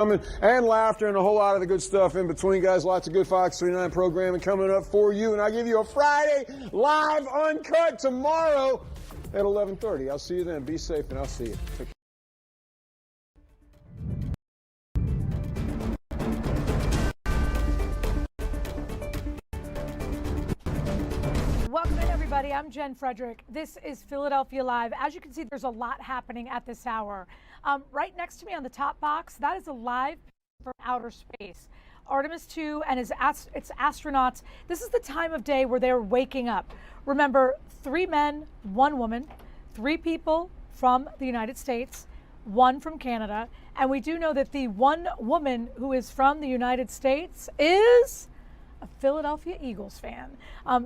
and laughter and a whole lot of the good stuff in between, guys. Lots of good Fox 39 programming coming up for you. And I'll give you a Friday live uncut tomorrow at 11:30. I'll see you then. Be safe, and I'll see you. Take care. Welcome in, everybody. I'm Jen Frederick. This is Philadelphia Live. As you can see, there's a lot happening at this hour. Right next to me on the top box, that is a live from outer space. Artemis 2 and its astronauts. This is the time of day where they're waking up. Remember, 3 men, 1 woman, 3 people from the United States, 1 from Canada. And we do know that the 1 woman who is from the United States is a Philadelphia Eagles fan.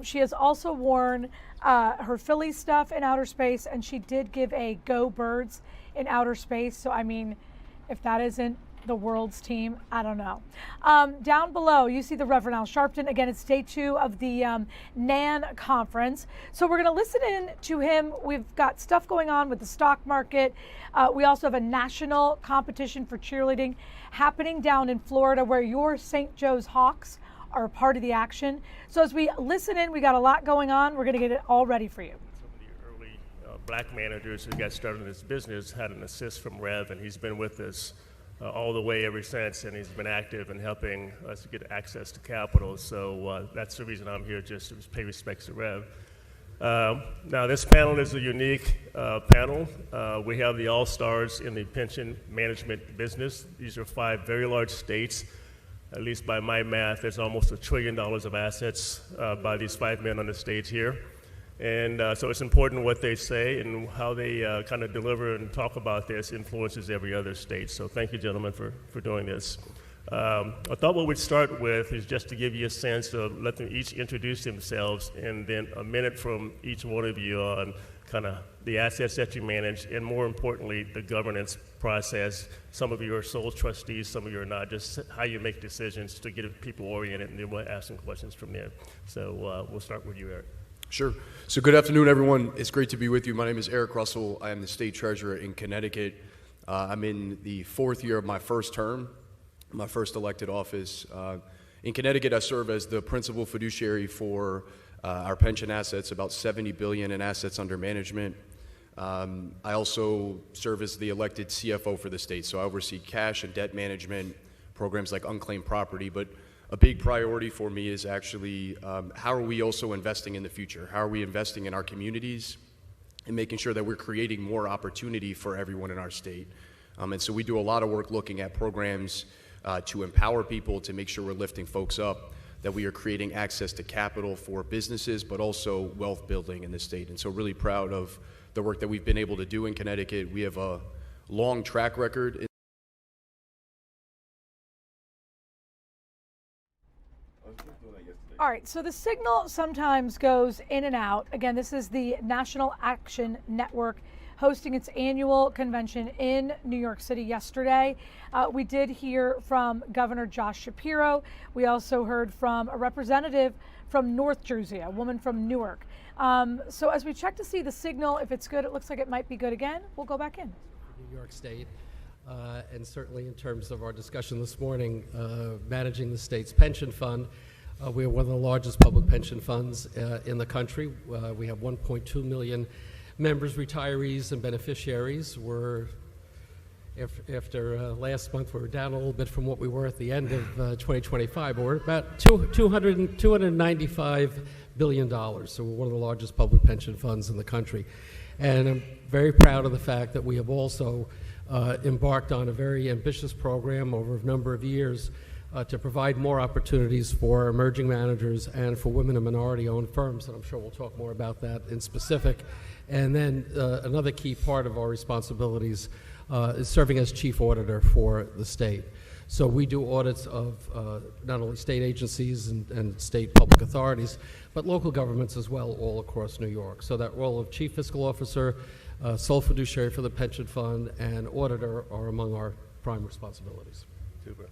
She has also worn her Philly stuff in outer space, and she did give a Go Birds in outer space. So, I mean, if that isn't the world's team, I don't know. Down below, you see the Reverend Al Sharpton. Again, it's day 2 of the NAN conference. So we're going to listen in to him. We've got stuff going on with the stock market. We also have a national competition for cheerleading happening down in Florida, where your St. Joe's Hawks are a part of the action. So as we listen in, we got a lot going on. We're going to get it all ready for you. Some of the early black managers who got started in this business had an assist from Rev, and he's been with us all the way ever since, and he's been active in helping us get access to capital. So that's the reason I'm here, just to pay respects to Rev. Now, this panel is a unique panel. We have the all-stars in the pension management business. These are 5 very large states. At least by my math, there's almost $1 trillion of assets by these 5 men on the stage here. And so it's important what they say, and how they kind of deliver and talk about this influences every other state. So thank you, gentlemen, for doing this. I thought what we'd start with is just to give you a sense of, let them each introduce themselves, and then a minute from each one of you on kind of the assets that you manage, and more importantly, the governance process. Some of you are sole trustees, some of you are not, just how you make decisions to get people oriented, and then we'll ask some questions from there. So we'll start with you, Eric. Sure. So good afternoon, everyone. It's great to be with you. My name is Eric Russell. I am the state treasurer in Connecticut. I'm in the 4th year of my first term, my first elected office. In Connecticut, I serve as the principal fiduciary for our pension assets, about $70 billion in assets under management. I also serve as the elected CFO for the state, so I oversee cash and debt management, programs like unclaimed property, but a big priority for me is actually how are we also investing in the future? How are we investing in our communities and making sure that we're creating more opportunity for everyone in our state? And so we do a lot of work looking at programs to empower people, to make sure we're lifting folks up, that we are creating access to capital for businesses, but also wealth building in the state. And so really proud of the work that we've been able to do in Connecticut. We have a long track record. All right, so the signal sometimes goes in and out. Again, this is the National Action Network hosting its annual convention in New York City yesterday. We did hear from Governor Josh Shapiro. We also heard from a representative from North Jersey, a woman from Newark. So as we check to see the signal, if it's good, it looks like it might be good again. We'll go back in. New York State, and certainly in terms of our discussion this morning, managing the state's pension fund. We are one of the largest public pension funds in the country. We have 1.2 million members, retirees, and beneficiaries. After last month, we were down a little bit from what we were at the end of 2025. But we're about $295 billion. So we're one of the largest public pension funds in the country. And I'm very proud of the fact that we have also embarked on a very ambitious program over a number of years to provide more opportunities for emerging managers and for women and minority-owned firms, and I'm sure we'll talk more about that in specific. And then another key part of our responsibilities is serving as chief auditor for the state. So we do audits of not only state agencies and state public authorities, but local governments as well, all across New York. So that role of chief fiscal officer, sole fiduciary for the pension fund, and auditor are among our prime responsibilities. Super.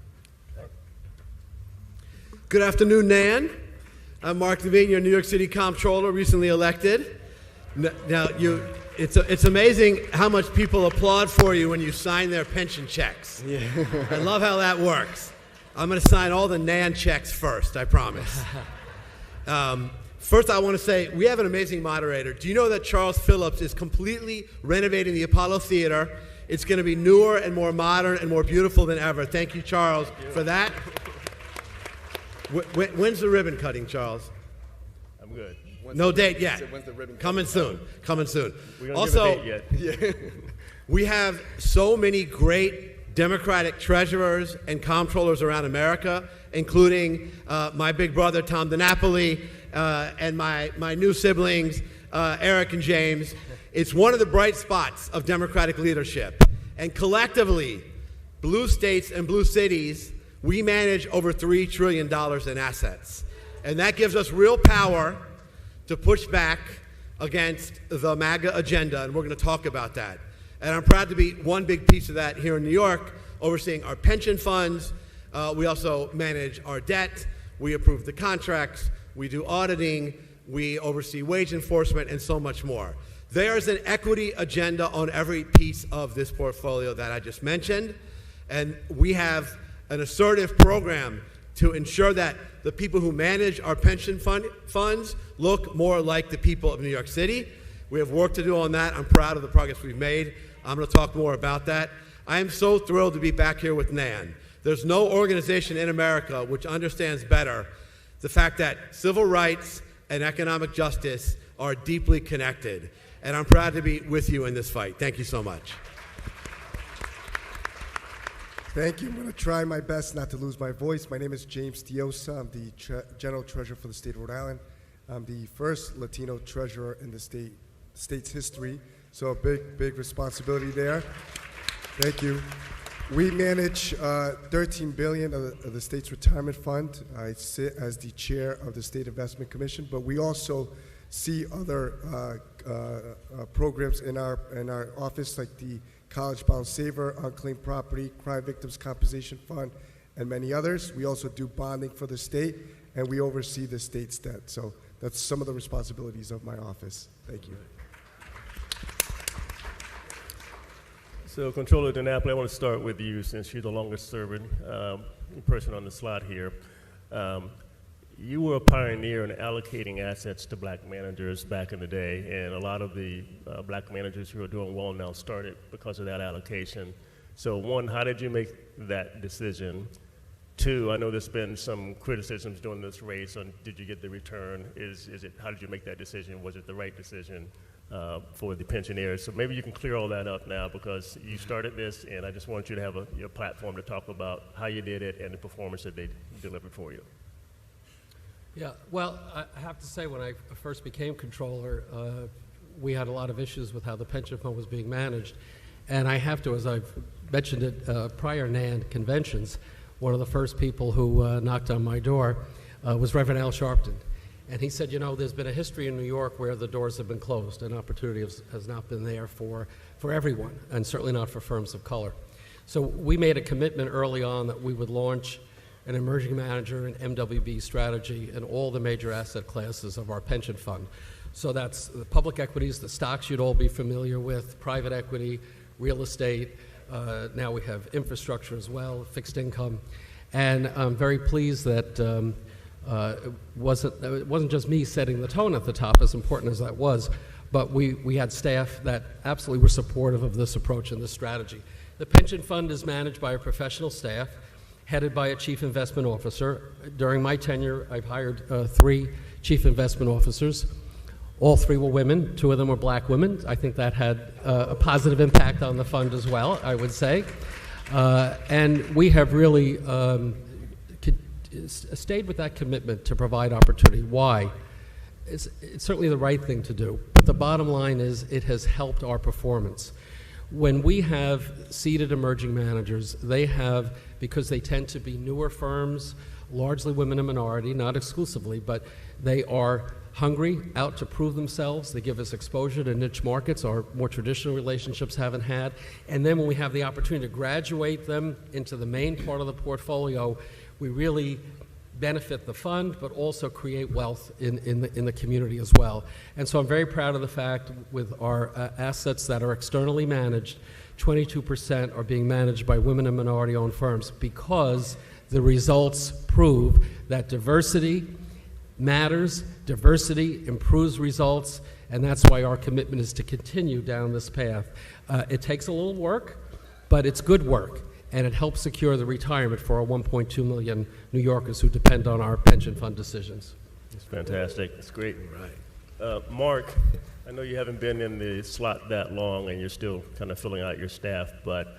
Good afternoon, Nan. I'm Mark Levine, your New York City Comptroller, recently elected. Now, it's amazing how much people applaud for you when you sign their pension checks. Yeah. I love how that works. I'm going to sign all the NAN checks first, I promise. First, I want to say we have an amazing moderator. Do you know that Charles Phillips is completely renovating the Apollo Theater? It's going to be newer and more modern and more beautiful than ever. Thank you, Charles, for that. When's the ribbon cutting, Charles? I'm good. No date yet. When's the ribbon Coming soon. Coming soon. We don't Also, give a date yet. we have so many great Democratic treasurers and comptrollers around America, including my big brother, Tom DiNapoli, and my new siblings, Eric and James. It's one of the bright spots of Democratic leadership. And collectively, blue states and blue cities, we manage over $3 trillion in assets. And that gives us real power to push back against the MAGA agenda, and we're going to talk about that. And I'm proud to be one big piece of that here in New York, overseeing our pension funds. We also manage our debt. We approve the contracts. We do auditing. We oversee wage enforcement and so much more. There's an equity agenda on every piece of this portfolio that I just mentioned, and we have an assertive program to ensure that the people who manage our pension funds look more like the people of New York City. We have work to do on that. I'm proud of the progress we've made. I'm going to talk more about that. I am so thrilled to be back here with NAN. There's no organization in America which understands better the fact that civil rights and economic justice are deeply connected. And I'm proud to be with you in this fight. Thank you so much. Thank you. I'm going to try my best not to lose my voice. My name is James Diosa. I'm the General Treasurer for the state of Rhode Island. I'm the first Latino treasurer in the state's history, so a big responsibility there. Thank you. We manage $13 billion of the state's retirement fund. I sit as the chair of the State Investment Commission, but we also see other programs in our office, like the College Bound Saver, Unclaimed Property, Crime Victims Compensation Fund, and many others. We also do bonding for the state, and we oversee the state's debt. So that's some of the responsibilities of my office. Thank you. So, Comptroller DiNapoli, I want to start with you since you're the longest serving person on the slot here. You were a pioneer in allocating assets to black managers back in the day, and a lot of the black managers who are doing well now started because of that allocation. So one, how did you make that decision? Two, I know there's been some criticisms during this race on did you get the return? How did you make that decision? Was it the right decision for the pensioners? So maybe you can clear all that up now because you started this, and I just want you to have your platform to talk about how you did it and the performance that they delivered for you. Yeah, well, I have to say when I first became controller, we had a lot of issues with how the pension fund was being managed. And I have to, as I've mentioned at prior NAN conventions, one of the first people who knocked on my door was Reverend Al Sharpton. And he said, you know, there's been a history in New York where the doors have been closed and opportunity has not been there for everyone, and certainly not for firms of color. So we made a commitment early on that we would launch an emerging manager and MWB strategy in all the major asset classes of our pension fund. So that's the public equities, the stocks you'd all be familiar with, private equity, real estate. Now we have infrastructure as well, fixed income. And I'm very pleased that it wasn't just me setting the tone at the top, as important as that was, but we had staff that absolutely were supportive of this approach and this strategy. The pension fund is managed by a professional staff, headed by a chief investment officer. During my tenure, I've hired 3 chief investment officers. All 3 were women. 2 of them were black women. I think that had a positive impact on the fund as well, I would say. And we have really stayed with that commitment to provide opportunity. Why? It's certainly the right thing to do, but the bottom line is it has helped our performance. When we have seeded emerging managers, they have, because they tend to be newer firms, largely women and minority, not exclusively, but they are hungry, out to prove themselves. They give us exposure to niche markets our more traditional relationships haven't had. And then when we have the opportunity to graduate them into the main part of the portfolio, we really benefit the fund, but also create wealth in the community as well. And so I'm very proud of the fact with our assets that are externally managed, 22% are being managed by women and minority-owned firms, because the results prove that diversity matters, diversity improves results, and that's why our commitment is to continue down this path. It takes a little work, but it's good work, and it helps secure the retirement for our 1.2 million New Yorkers who depend on our pension fund decisions. It's fantastic. It's great. Right. Mark, I know you haven't been in the slot that long and you're still kind of filling out your staff, but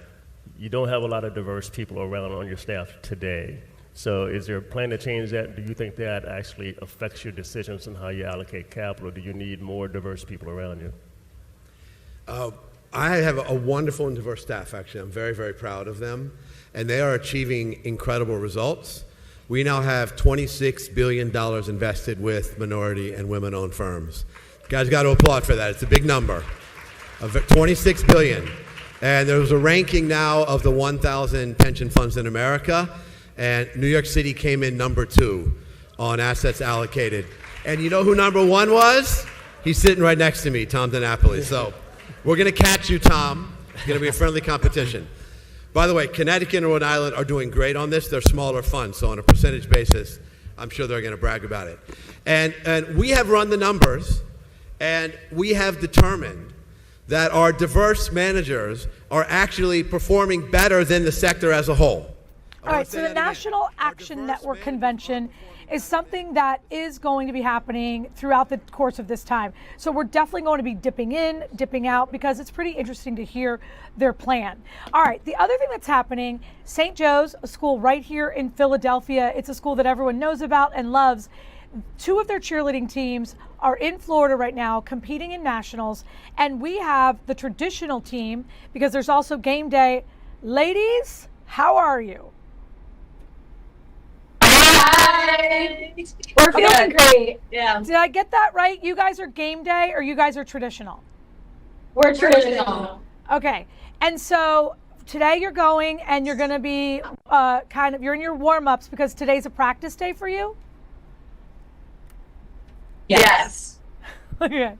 you don't have a lot of diverse people around on your staff today. So is there a plan to change that? Do you think that actually affects your decisions on how you allocate capital? Do you need more diverse people around you? I have a wonderful and diverse staff, actually. I'm very, very proud of them. And they are achieving incredible results. We now have $26 billion invested with minority and women-owned firms. You guys got to applaud for that. It's a big number. $26 billion. And there's a ranking now of the 1,000 pension funds in America. And New York City came in number 2 on assets allocated. And you know who number 1 was? He's sitting right next to me, Tom DiNapoli. So we're going to catch you, Tom. It's going to be a friendly competition. By the way, Connecticut and Rhode Island are doing great on this. They're smaller funds, so on a percentage basis, I'm sure they're going to brag about it. And we have run the numbers, and we have determined that our diverse managers are actually performing better than the sector as a whole. All right, so the National Action Network Convention is something that is going to be happening throughout the course of this time. So we're definitely going to be dipping in, dipping out, because it's pretty interesting to hear their plan. All right, the other thing that's happening, St. Joe's, a school right here in Philadelphia. It's a school that everyone knows about and loves. 2 of their cheerleading teams are in Florida right now competing in nationals, and we have the traditional team because there's also game day. Ladies, how are you? Hi. We're feeling great. Yeah. Did I get that right? You guys are game day or you guys are traditional? We're traditional. Okay. And so today you're going and you're going to be you're in your warm-ups because today's a practice day for you? Yes. Okay.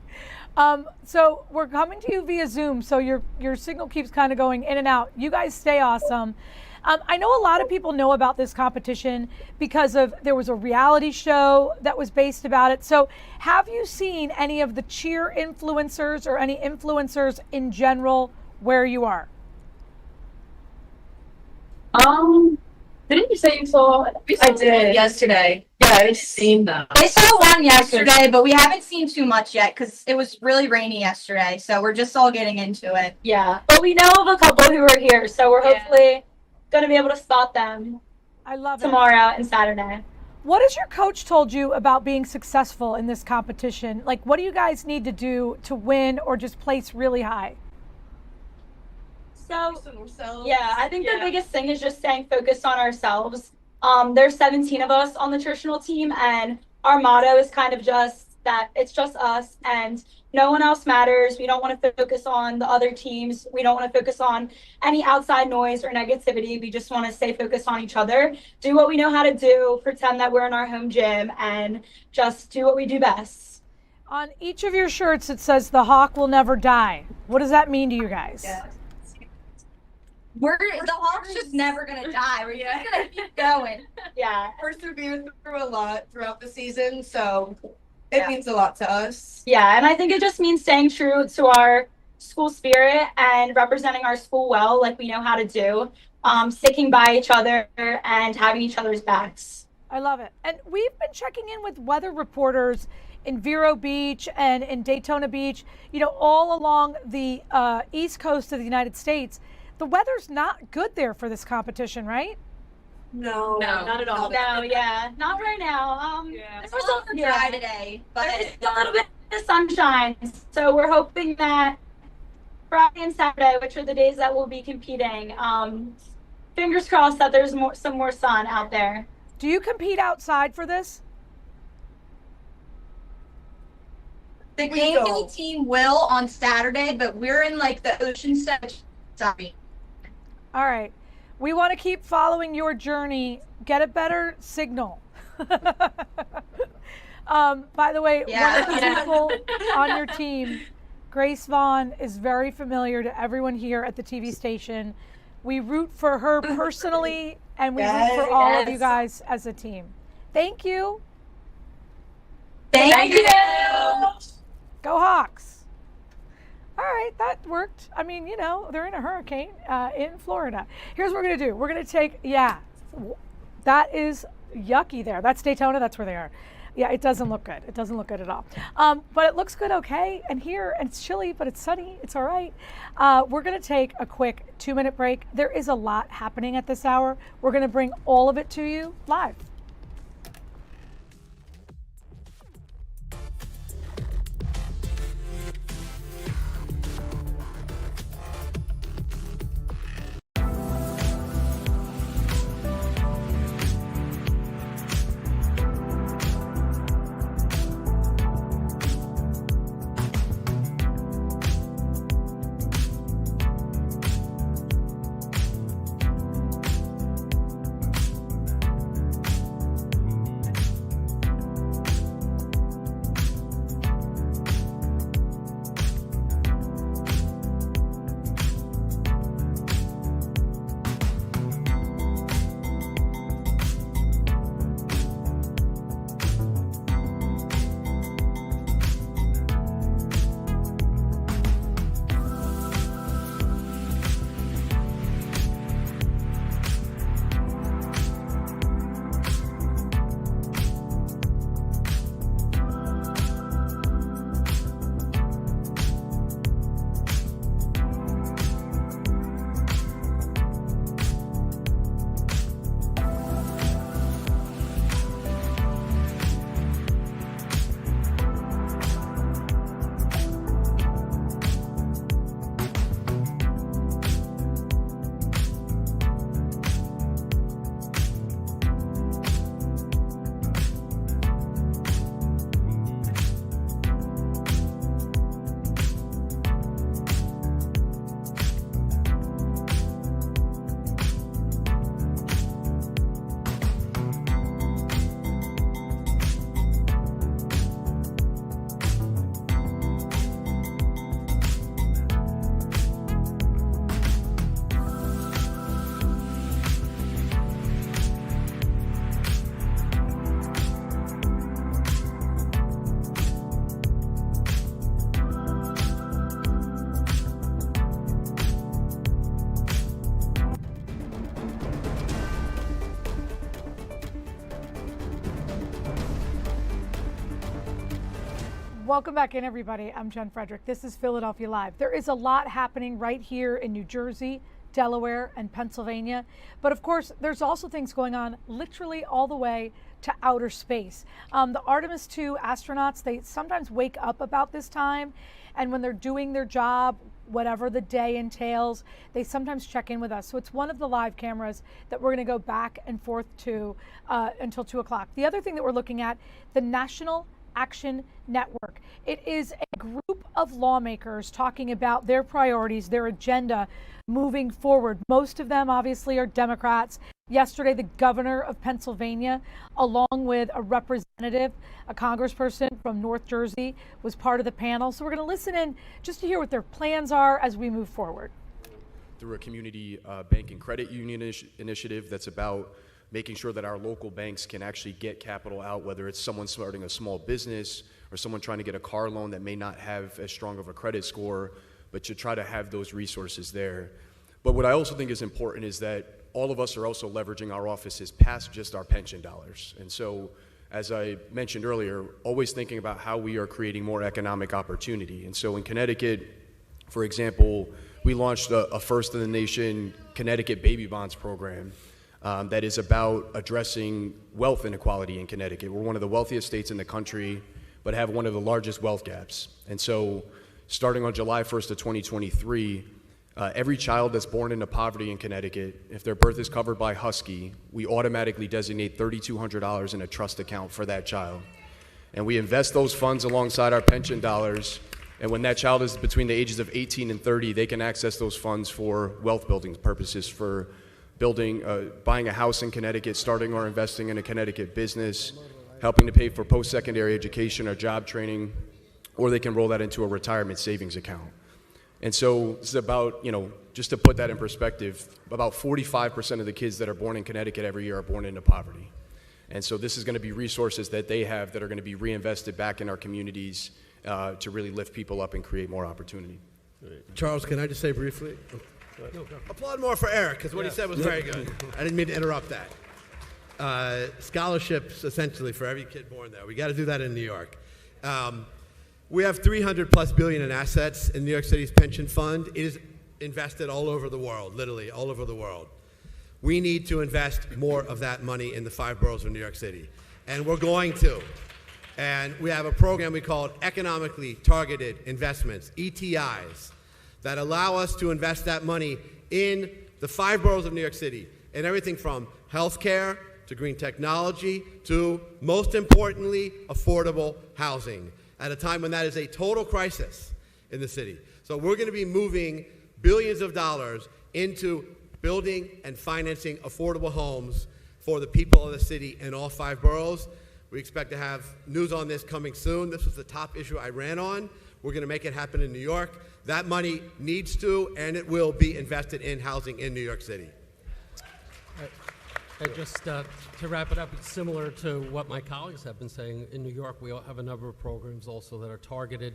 So we're coming to you via Zoom, so your signal keeps kind of going in and out. You guys stay awesome. I know a lot of people know about this competition because there was a reality show that was based about it. So have you seen any of the cheer influencers or any influencers in general where you are? Didn't you say you saw? I did yesterday. Yeah, I've seen them. I saw one yesterday, but we haven't seen too much yet because it was really rainy yesterday. So we're just all getting into it. Yeah, but we know of a couple who are here, so we're hopefully going to be able to spot them. I love it. Tomorrow and Saturday. What has your coach told you about being successful in this competition? Like, what do you guys need to do to win or just place really high? So, yeah, I think the biggest thing is just staying focused on ourselves. There's 17 of us on the traditional team, and our motto is kind of just that it's just us and no one else matters. We don't want to focus on the other teams. We don't want to focus on any outside noise or negativity. We just want to stay focused on each other, do what we know how to do, pretend that we're in our home gym, and just do what we do best. On each of your shirts, it says the Hawk will never die. What does that mean to you guys? Yeah. The Hawks just never gonna die. We're just gonna keep going. Yeah. Persevered through a lot throughout the season, so it means a lot to us. Yeah, and I think it just means staying true to our school spirit and representing our school well, like we know how to do, sticking by each other and having each other's backs. I love it. And we've been checking in with weather reporters in Vero Beach and in Daytona Beach, all along the east coast of the United States. The weather's not good there for this competition, right? No, not at all. No, yeah, not right now. It was a little dry today, but there's a little bit of sunshine. So we're hoping that Friday and Saturday, which are the days that we'll be competing, fingers crossed that there's some more sun out there. Do you compete outside for this? The game day team will on Saturday, but we're in the ocean side. Sorry. All right. We want to keep following your journey. Get a better signal. By the way, one of the people on your team, Grace Vaughn, is very familiar to everyone here at the TV station. We root for her personally, and we root for all of you guys as a team. Thank you. Thank you. Go Hawks. All right, that worked. I mean, you know, they're in a hurricane in Florida. Here's what we're going to do. We're going to take, that is yucky there. That's Daytona. That's where they are. Yeah, it doesn't look good. It doesn't look good at all. But it looks good, okay. And here, and it's chilly, but it's sunny. It's all right. We're going to take a quick 2-minute break. There is a lot happening at this hour. We're going to bring all of it to you live. Welcome back in, everybody. I'm Jen Frederick. This is Philadelphia Live. There is a lot happening right here in New Jersey, Delaware, and Pennsylvania. But of course, there's also things going on literally all the way to outer space. The Artemis II astronauts, they sometimes wake up about this time, and when they're doing their job, whatever the day entails, they sometimes check in with us. So it's one of the live cameras that we're going to go back and forth to until 2 o'clock. The other thing that we're looking at, the National Action Network. It is a group of lawmakers talking about their priorities, their agenda moving forward. Most of them obviously are Democrats. Yesterday, the governor of Pennsylvania, along with a representative, a congressperson from North Jersey, was part of the panel. So we're going to listen in just to hear what their plans are as we move forward. Through a community bank and credit union initiative that's about making sure that our local banks can actually get capital out, whether it's someone starting a small business or someone trying to get a car loan that may not have as strong of a credit score, but to try to have those resources there. But what I also think is important is that all of us are also leveraging our offices past just our pension dollars. And so, as I mentioned earlier, always thinking about how we are creating more economic opportunity. And so in Connecticut, for example, we launched a first in the nation Connecticut Baby Bonds program. That is about addressing wealth inequality in Connecticut. We're one of the wealthiest states in the country, but have one of the largest wealth gaps. And so starting on July 1st of 2023, every child that's born into poverty in Connecticut, if their birth is covered by Husky, we automatically designate $3,200 in a trust account for that child. And we invest those funds alongside our pension dollars. And when that child is between the ages of 18 and 30, they can access those funds for wealth building purposes, for buying a house in Connecticut, starting or investing in a Connecticut business, helping to pay for post-secondary education or job training, or they can roll that into a retirement savings account. And so this is about, just to put that in perspective, about 45% of the kids that are born in Connecticut every year are born into poverty. And so this is going to be resources that they have that are going to be reinvested back in our communities to really lift people up and create more opportunity. Charles, can I just say briefly? Applaud more for Eric, because what he said was very good. I didn't mean to interrupt that. Scholarships, essentially, for every kid born there. We got to do that in New York. We have $300+ billion in assets in New York City's pension fund. It is invested all over the world, literally all over the world. We need to invest more of that money in the 5 boroughs of New York City, and we're going to. And we have a program we call Economically Targeted Investments, ETIs, that allow us to invest that money in the 5 boroughs of New York City, in everything from healthcare to green technology to, most importantly, affordable housing, at a time when that is a total crisis in the city. So we're going to be moving billions of dollars into building and financing affordable homes for the people of the city in all 5 boroughs. We expect to have news on this coming soon. This was the top issue I ran on. We're going to make it happen in New York. That money needs to and it will be invested in housing in New York City. And just to wrap it up, it's similar to what my colleagues have been saying. In New York, we have a number of programs also that are targeted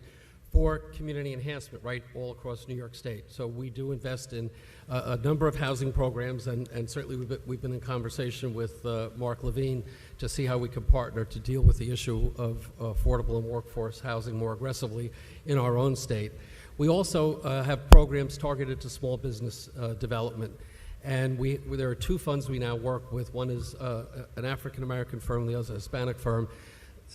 for community enhancement right all across New York State. So we do invest in a number of housing programs, and certainly we've been in conversation with Mark Levine to see how we can partner to deal with the issue of affordable and workforce housing more aggressively in our own state. We also have programs targeted to small business development. And there are 2 funds we now work with. One is an African-American firm, the other is a Hispanic firm.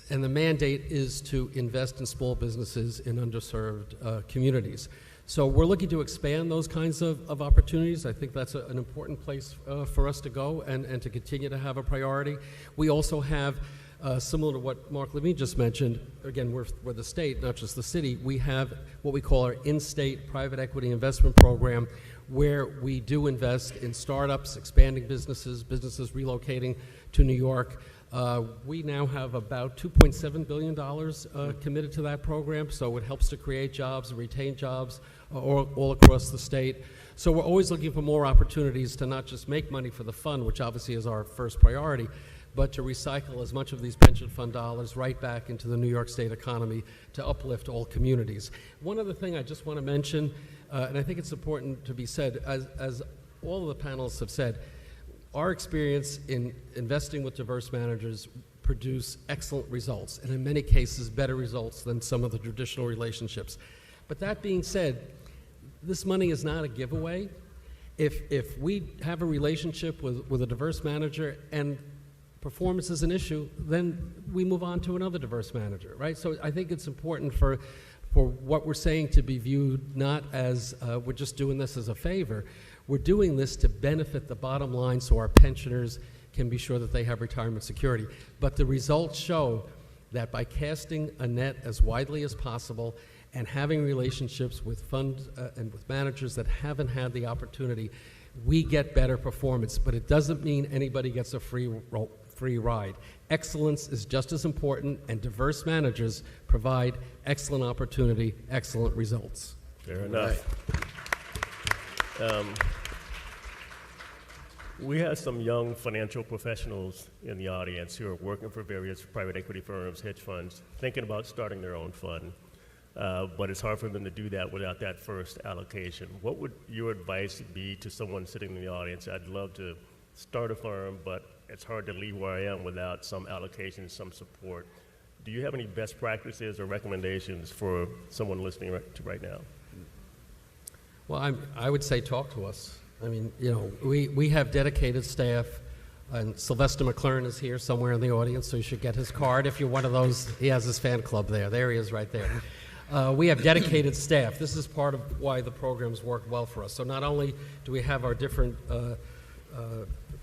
And the mandate is to invest in small businesses in underserved communities. So we're looking to expand those kinds of opportunities. I think that's an important place for us to go and to continue to have a priority. We also have, similar to what Mark Levine just mentioned, again, we're the state, not just the city, we have what we call our in-state private equity investment program, where we do invest in startups, expanding businesses relocating to New York. We now have about $2.7 billion committed to that program, so it helps to create jobs and retain jobs all across the state. So we're always looking for more opportunities to not just make money for the fund, which obviously is our first priority, but to recycle as much of these pension fund dollars right back into the New York State economy to uplift all communities. One other thing I just want to mention, and I think it's important to be said, as all of the panelists have said, our experience in investing with diverse managers produce excellent results, and in many cases better results than some of the traditional relationships. But that being said, this money is not a giveaway. If we have a relationship with a diverse manager and performance is an issue, then we move on to another diverse manager, right? So I think it's important for what we're saying to be viewed not as we're just doing this as a favor. We're doing this to benefit the bottom line so our pensioners can be sure that they have retirement security. But the results show that by casting a net as widely as possible and having relationships with funds and with managers that haven't had the opportunity, we get better performance. But it doesn't mean anybody gets a free ride. Excellence is just as important, and diverse managers provide excellent opportunity, excellent results. Fair enough. We have some young financial professionals in the audience who are working for various private equity firms, hedge funds, thinking about starting their own fund, but it's hard for them to do that without that first allocation. What would your advice be to someone sitting in the audience? I'd love to start a firm, but it's hard to leave where I am without some allocation, some support. Do you have any best practices or recommendations for someone listening right now? Well, I would say talk to us. I mean, we have dedicated staff, and Sylvester McLaren is here somewhere in the audience, so you should get his card if you're one of those. He has his fan club there. There he is right there. We have dedicated staff. This is part of why the programs work well for us. So not only do we have our different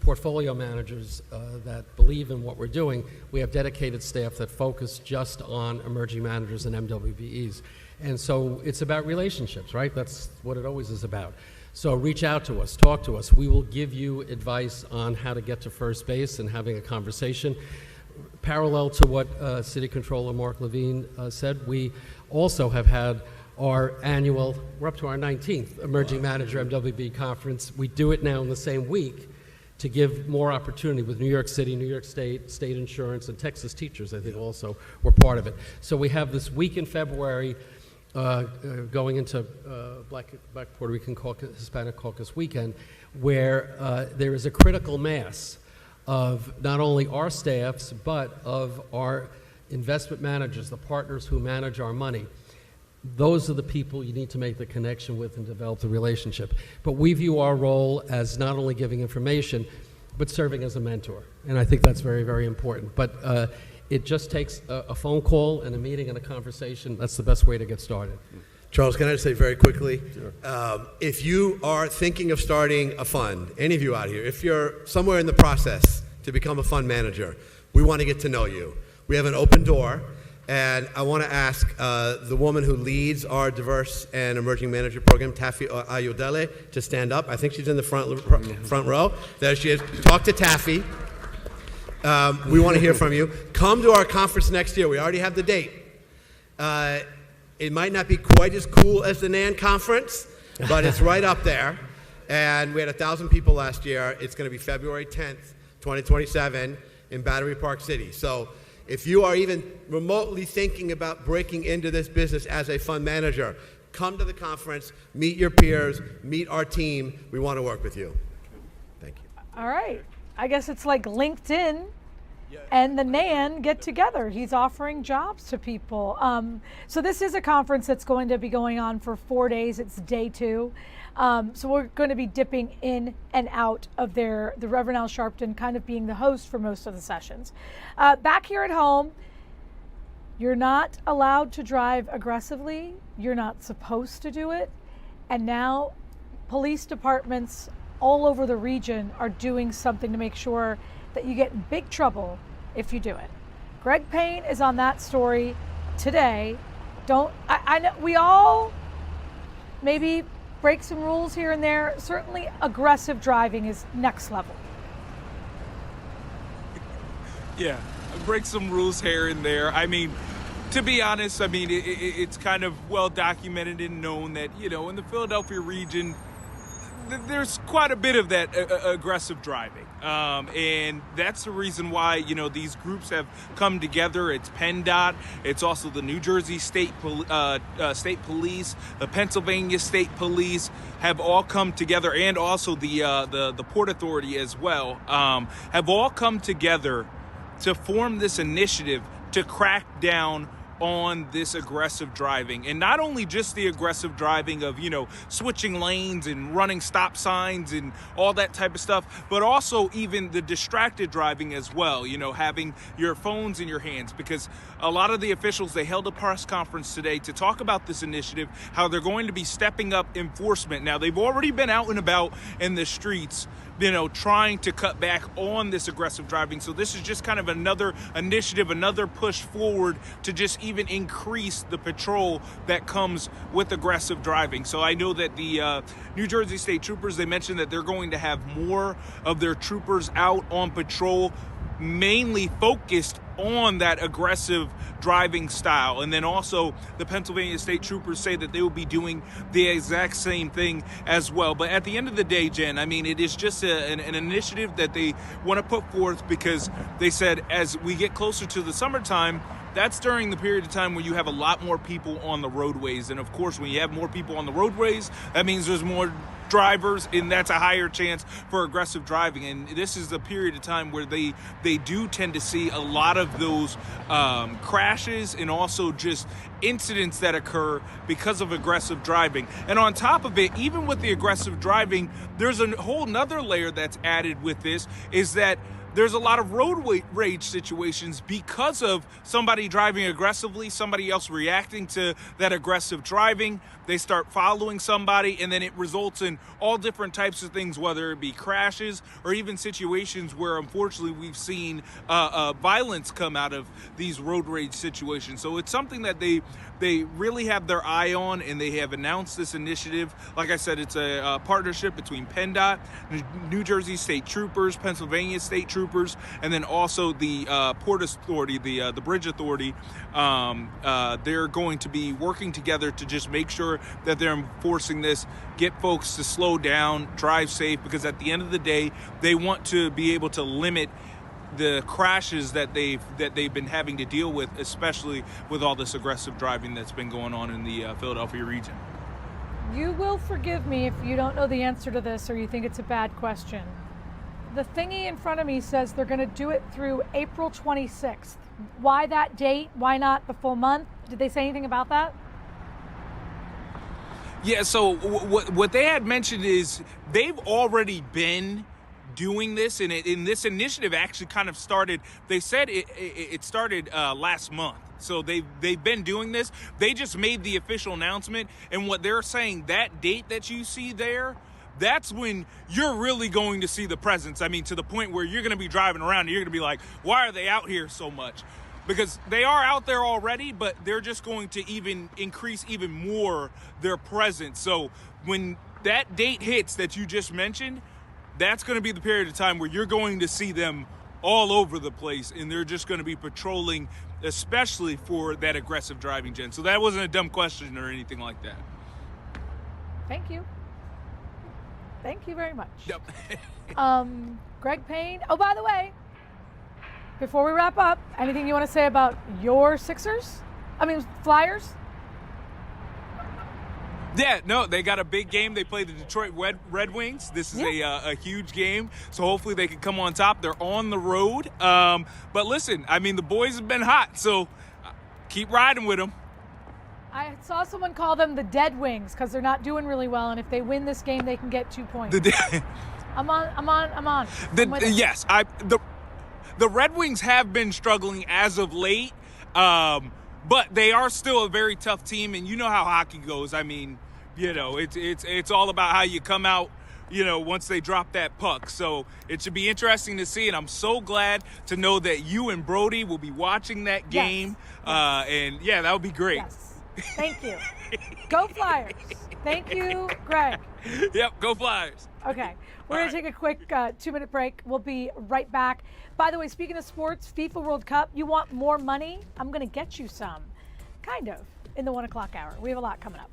portfolio managers that believe in what we're doing, we have dedicated staff that focus just on emerging managers and MWBEs. And so it's about relationships, right? That's what it always is about. So reach out to us, talk to us. We will give you advice on how to get to first base and having a conversation. Parallel to what City Controller Mark Levine said, we also have had our annual, we're up to our 19th Emerging Manager MWB Conference. We do it now in the same week to give more opportunity with New York City, New York State, State Insurance, and Texas Teachers, I think, also were part of it. So we have this week in February going into Black Puerto Rican Caucus, Hispanic Caucus weekend, where there is a critical mass of not only our staffs, but of our investment managers, the partners who manage our money. Those are the people you need to make the connection with and develop the relationship. But we view our role as not only giving information, but serving as a mentor. And I think that's very, very important. But it just takes a phone call and a meeting and a conversation. That's the best way to get started. Charles, can I just say very quickly, if you are thinking of starting a fund, any of you out here, if you're somewhere in the process to become a fund manager, we want to get to know you. We have an open door. And I want to ask the woman who leads our diverse and emerging manager program, Taffy Ayodele, to stand up. I think she's in the front row. There she is. Talk to Taffy. We want to hear from you. Come to our conference next year. We already have the date. It might not be quite as cool as the NAN conference, but it's right up there. And we had 1,000 people last year. It's going to be February 10th, 2027 in Battery Park City. So if you are even remotely thinking about breaking into this business as a fund manager, come to the conference, meet your peers, meet our team. We want to work with you. Thank you. All right. I guess it's like LinkedIn and the NAN get together. He's offering jobs to people. So this is a conference that's going to be going on for 4 days. It's day 2. So we're going to be dipping in and out of the Reverend Al Sharpton kind of being the host for most of the sessions. Back here at home, you're not allowed to drive aggressively. You're not supposed to do it. And now police departments all over the region are doing something to make sure that you get in big trouble if you do it. Greg Payne is on that story today. I know we all maybe break some rules here and there. Certainly aggressive driving is next level. Yeah, break some rules here and there. I mean, to be honest, I mean, it's kind of well documented and known that, you know, in the Philadelphia region, there's quite a bit of that aggressive driving. And that's the reason why, you know, these groups have come together. It's PennDOT. It's also the New Jersey State Police, the Pennsylvania State Police have all come together, and also the Port Authority as well, have all come together to form this initiative to crack down on this aggressive driving. And not only just the aggressive driving of, you know, switching lanes and running stop signs and all that type of stuff, but also even the distracted driving as well, you know, having your phones in your hands. Because a lot of the officials, they held a press conference today to talk about this initiative, how they're going to be stepping up enforcement. Now, they've already been out and about in the streets, you know, trying to cut back on this aggressive driving. So this is just kind of another initiative, another push forward to just even increase the patrol that comes with aggressive driving. So I know that the New Jersey State Troopers, they mentioned that they're going to have more of their troopers out on patrol, mainly focused on that aggressive driving style. And then also the Pennsylvania State Troopers say that they will be doing the exact same thing as well. But at the end of the day, Jen, I mean, it is just an initiative that they want to put forth, because they said as we get closer to the summertime, that's during the period of time where you have a lot more people on the roadways. And of course, when you have more people on the roadways, that means there's more drivers, and that's a higher chance for aggressive driving. And this is the period of time where they do tend to see a lot of those crashes and also just incidents that occur because of aggressive driving. And on top of it, even with the aggressive driving, there's a whole nother layer that's added with this, is that there's a lot of road rage situations because of somebody driving aggressively, somebody else reacting to that aggressive driving. They start following somebody, and then it results in all different types of things, whether it be crashes or even situations where, unfortunately, we've seen violence come out of these road rage situations. So it's something that they really have their eye on, and they have announced this initiative. Like I said, it's a partnership between PennDOT, New Jersey State Troopers, Pennsylvania State Troopers, and then also the Port Authority, the Bridge Authority. They're going to be working together to just make sure that they're enforcing this, get folks to slow down, drive safe, because at the end of the day, they want to be able to limit the crashes that they've been having to deal with, especially with all this aggressive driving that's been going on in the Philadelphia region. You will forgive me if you don't know the answer to this or you think it's a bad question. The thingy in front of me says they're going to do it through April 26th. Why that date? Why not the full month? Did they say anything about that? Yeah, so what they had mentioned is they've already been doing this, and this initiative actually kind of started. They said it started last month, so they've been doing this. They just made the official announcement, and what they're saying, that date that you see there, that's when you're really going to see the presence. I mean, to the point where you're going to be driving around and you're going to be like, why are they out here so much? Because they are out there already, but they're just going to even increase even more their presence. So when that date hits that you just mentioned, that's going to be the period of time where you're going to see them all over the place, and they're just going to be patrolling, especially for that aggressive driving, Jen. So that wasn't a dumb question or anything like that. Thank you. Thank you very much. Yep. Greg Payne. Oh, by the way, before we wrap up, anything you want to say about your Flyers? Yeah, no, they got a big game. They play the Detroit Red Wings. This is a huge game, so hopefully they can come on top. They're on the road. But listen, I mean, the boys have been hot, so keep riding with them. I saw someone call them the Dead Wings because they're not doing really well, and if they win this game, they can get 2 points. I'm on. Yes, the Red Wings have been struggling as of late, but they are still a very tough team, and you know how hockey goes. I mean, you know, it's all about how you come out, you know, once they drop that puck. So it should be interesting to see, and I'm so glad to know that you and Brody will be watching that game. Yes. And yeah, that would be great. Yes. Thank you. Go Flyers. Thank you, Greg. Yep, go Flyers. Okay, we're going to take a quick 2-minute break. We'll be right back. By the way, speaking of sports, FIFA World Cup, you want more money? I'm going to get you some. Kind of, in the 1 o'clock hour. We have a lot coming up.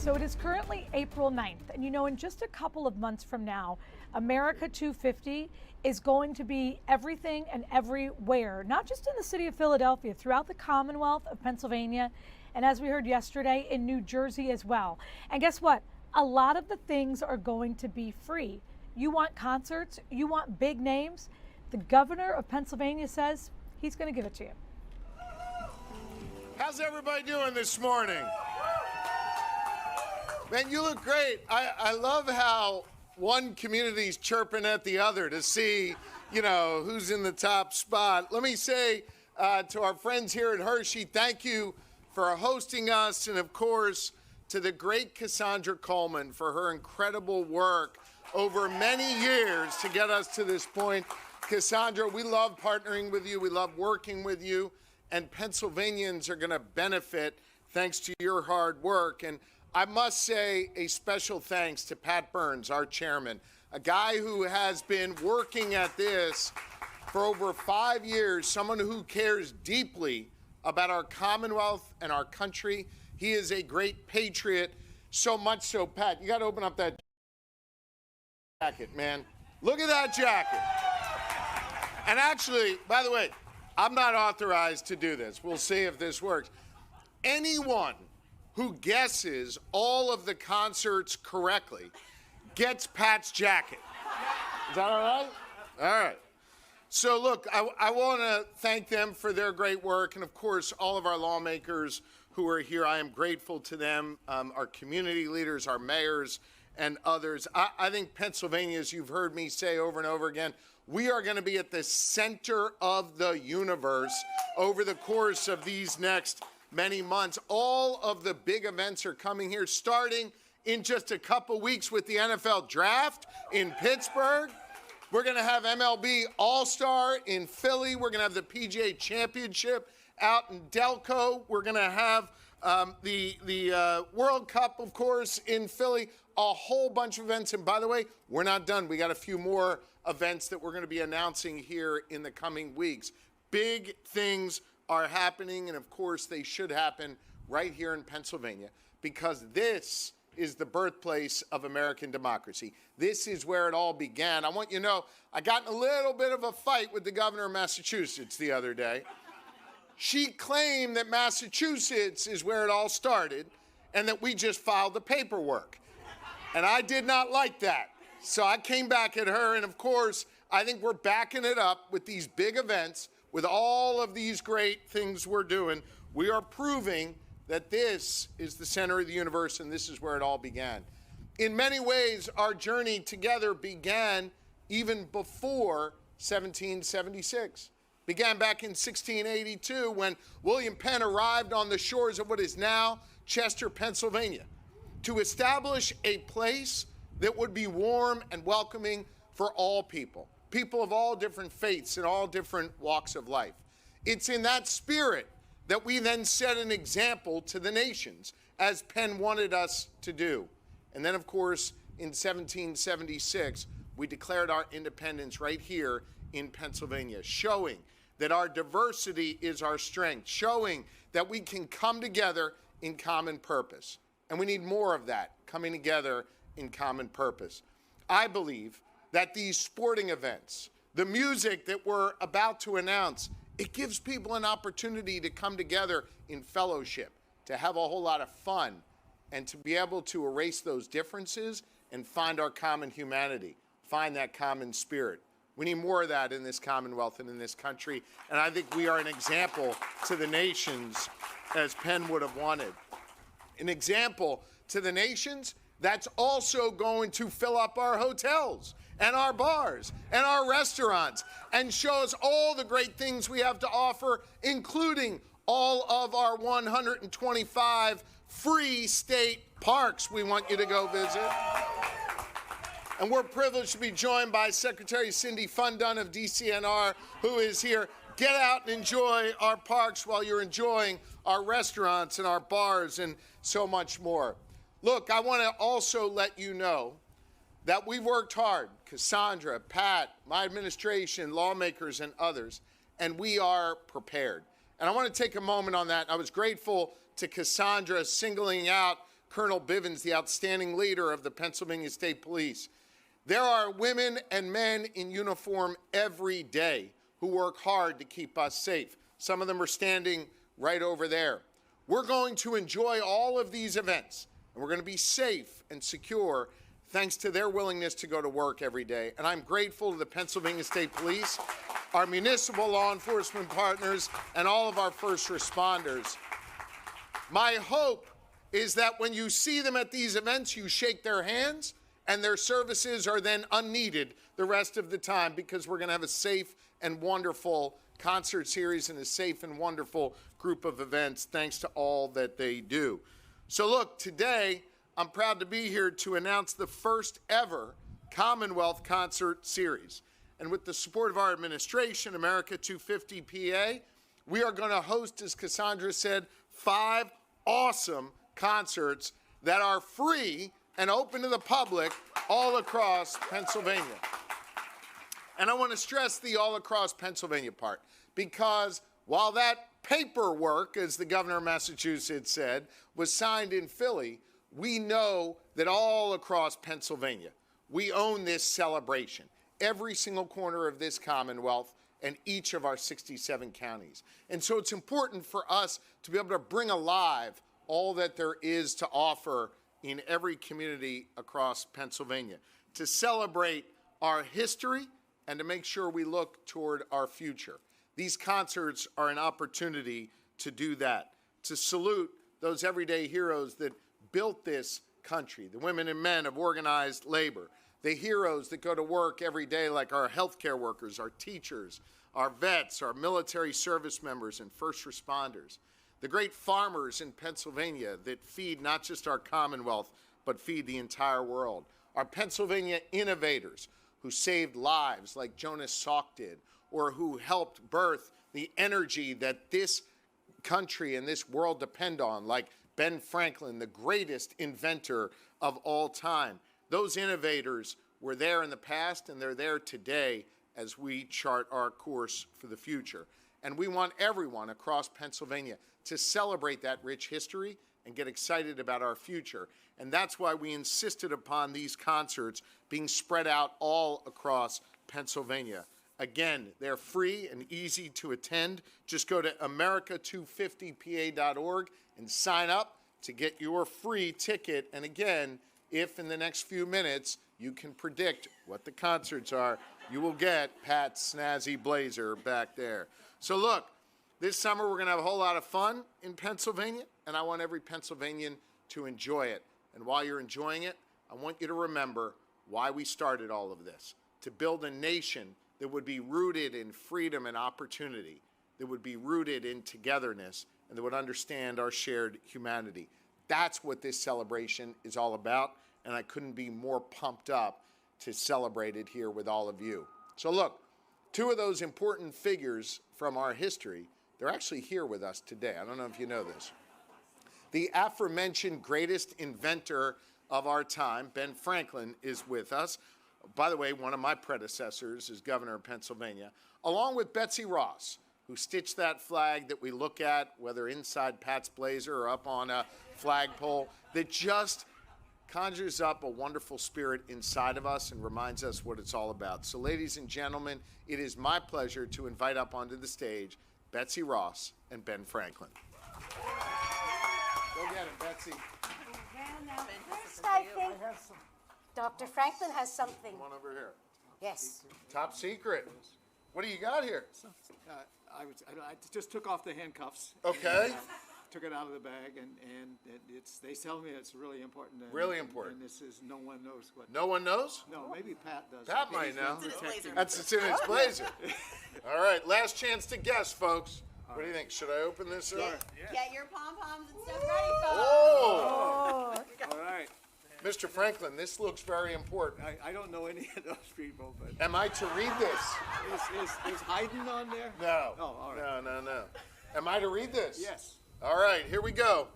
So it is currently April 9th, and you know, in just a couple of months from now, America 250 is going to be everything and everywhere, not just in the city of Philadelphia, throughout the Commonwealth of Pennsylvania, and as we heard yesterday, in New Jersey as well. And guess what? A lot of the things are going to be free. You want concerts, you want big names, the governor of Pennsylvania says he's going to give it to you. How's everybody doing this morning? Man, you look great. I love how one community's chirping at the other to see, you know, who's in the top spot. Let me say to our friends here at Hershey, thank you for hosting us, and of course, to the great Cassandra Coleman for her incredible work over many years to get us to this point. Cassandra, we love partnering with you. We love working with you. And Pennsylvanians are going to benefit thanks to your hard work. And I must say a special thanks to Pat Burns, our chairman, a guy who has been working at this for over 5 years, someone who cares deeply about our Commonwealth and our country. He is a great patriot, so much so, Pat, you got to open up that jacket, man. Look at that jacket. And actually, by the way, I'm not authorized to do this. We'll see if this works. Anyone who guesses all of the concerts correctly gets Pat's jacket. Is that all right? All right. So look, I want to thank them for their great work, and of course, all of our lawmakers who are here. I am grateful to them, our community leaders, our mayors, and others. I think Pennsylvania, as you've heard me say over and over again, we are going to be at the center of the universe over the course of these next many months. All of the big events are coming here, starting in just a couple weeks with the NFL Draft in Pittsburgh. We're going to have MLB All-Star in Philly. We're going to have the PGA Championship out in Delco. We're going to have the World Cup, of course, in Philly. A whole bunch of events. And by the way, we're not done. We got a few more events that we're going to be announcing here in the coming weeks. Big things are happening, and of course, they should happen right here in Pennsylvania, because this is the birthplace of American democracy. This is where it all began. I want you to know, I got in a little bit of a fight with the governor of Massachusetts the other day. She claimed that Massachusetts is where it all started and that we just filed the paperwork. And I did not like that. So I came back at her, and of course, I think we're backing it up with these big events, with all of these great things we're doing. We are proving that this is the center of the universe, and this is where it all began. In many ways, our journey together began even before 1776. Began back in 1682 when William Penn arrived on the shores of what is now Chester, Pennsylvania, to establish a place that would be warm and welcoming for all people, people of all different faiths and all different walks of life. It's in that spirit that we then set an example to the nations, as Penn wanted us to do. And then, of course, in 1776, we declared our independence right here in Pennsylvania, showing that our diversity is our strength, showing that we can come together in common purpose. And we need more of that, coming together in common purpose. I believe that these sporting events, the music that we're about to announce, it gives people an opportunity to come together in fellowship, to have a whole lot of fun, and to be able to erase those differences and find our common humanity, find that common spirit. We need more of that in this Commonwealth and in this country, and I think we are an example to the nations, as Penn would have wanted. An example to the nations that's also going to fill up our hotels and our bars and our restaurants and show us all the great things we have to offer, including all of our 125 free state parks we want you to go visit. And we're privileged to be joined by Secretary Cindy Fundun of DCNR, who is here. Get out and enjoy our parks while you're enjoying our restaurants and our bars and so much more. Look, I want to also let you know that we've worked hard, Cassandra, Pat, my administration, lawmakers, and others, and we are prepared. And I want to take a moment on that. I was grateful to Cassandra singling out Colonel Bivens, the outstanding leader of the Pennsylvania State Police. There are women and men in uniform every day who work hard to keep us safe. Some of them are standing right over there. We're going to enjoy all of these events, and we're going to be safe and secure thanks to their willingness to go to work every day. And I'm grateful to the Pennsylvania State Police, our municipal law enforcement partners, and all of our first responders. My hope is that when you see them at these events, you shake their hands, and their services are then unneeded the rest of the time, because we're going to have a safe and wonderful concert series and a safe and wonderful group of events thanks to all that they do. So look, today I'm proud to be here to announce the first ever Commonwealth Concert Series. And with the support of our administration, America 250 PA, we are going to host, as Cassandra said, 5 awesome concerts that are free and open to the public all across Pennsylvania. And I want to stress the all across Pennsylvania part, because while that paperwork, as the governor of Massachusetts said, was signed in Philly, we know that all across Pennsylvania, we own this celebration. Every single corner of this Commonwealth and each of our 67 counties. And so it's important for us to be able to bring alive all that there is to offer in every community across Pennsylvania, to celebrate our history and to make sure we look toward our future. These concerts are an opportunity to do that, to salute those everyday heroes that built this country, the women and men of organized labor, the heroes that go to work every day like our healthcare workers, our teachers, our vets, our military service members and first responders, the great farmers in Pennsylvania that feed not just our Commonwealth, but feed the entire world, our Pennsylvania innovators who saved lives like Jonas Salk did, or who helped birth the energy that this country and this world depend on, like Ben Franklin, the greatest inventor of all time. Those innovators were there in the past and they're there today as we chart our course for the future. And we want everyone across Pennsylvania to celebrate that rich history and get excited about our future. And that's why we insisted upon these concerts being spread out all across Pennsylvania. Again, they're free and easy to attend. Just go to america250pa.org and sign up to get your free ticket. And again, if in the next few minutes you can predict what the concerts are, you will get Pat's snazzy blazer back there. So look, this summer we're going to have a whole lot of fun in Pennsylvania, and I want every Pennsylvanian to enjoy it. And while you're enjoying it, I want you to remember why we started all of this, to build a nation that would be rooted in freedom and opportunity, that would be rooted in togetherness, and that would understand our shared humanity. That's what this celebration is all about, and I couldn't be more pumped up to celebrate it here with all of you. So look, 2 of those important figures from our history, they're actually here with us today. I don't know if you know this. The aforementioned greatest inventor of our time, Ben Franklin, is with us. By the way, one of my predecessors as governor of Pennsylvania, along with Betsy Ross, who stitched that flag that we look at, whether inside Pat's blazer or up on a flagpole, that just conjures up a wonderful spirit inside of us and reminds us what it's all about. So ladies and gentlemen, it is my pleasure to invite up onto the stage Betsy Ross and Ben Franklin. Go get him, Betsy. First, I think Dr. Franklin has something. Come on over here. Yes. Top secret. What do you got here? I just took off the handcuffs. Okay. Took it out of the bag, and they tell me it's really important. Really important. And this is, no one knows what. No one knows? No, maybe Pat does. Pat might know. It's It's in his blazer. All right, last chance to guess, folks. What do you think? Should I open this up? Get your pom-poms and stuff ready, folks. Oh! All right. Mr. Franklin, this looks very important. I don't know any of those people, but. Am I to read this? Is Haydn on there? No. Oh, all right. No. Am I to read this? Yes. All right, here we go.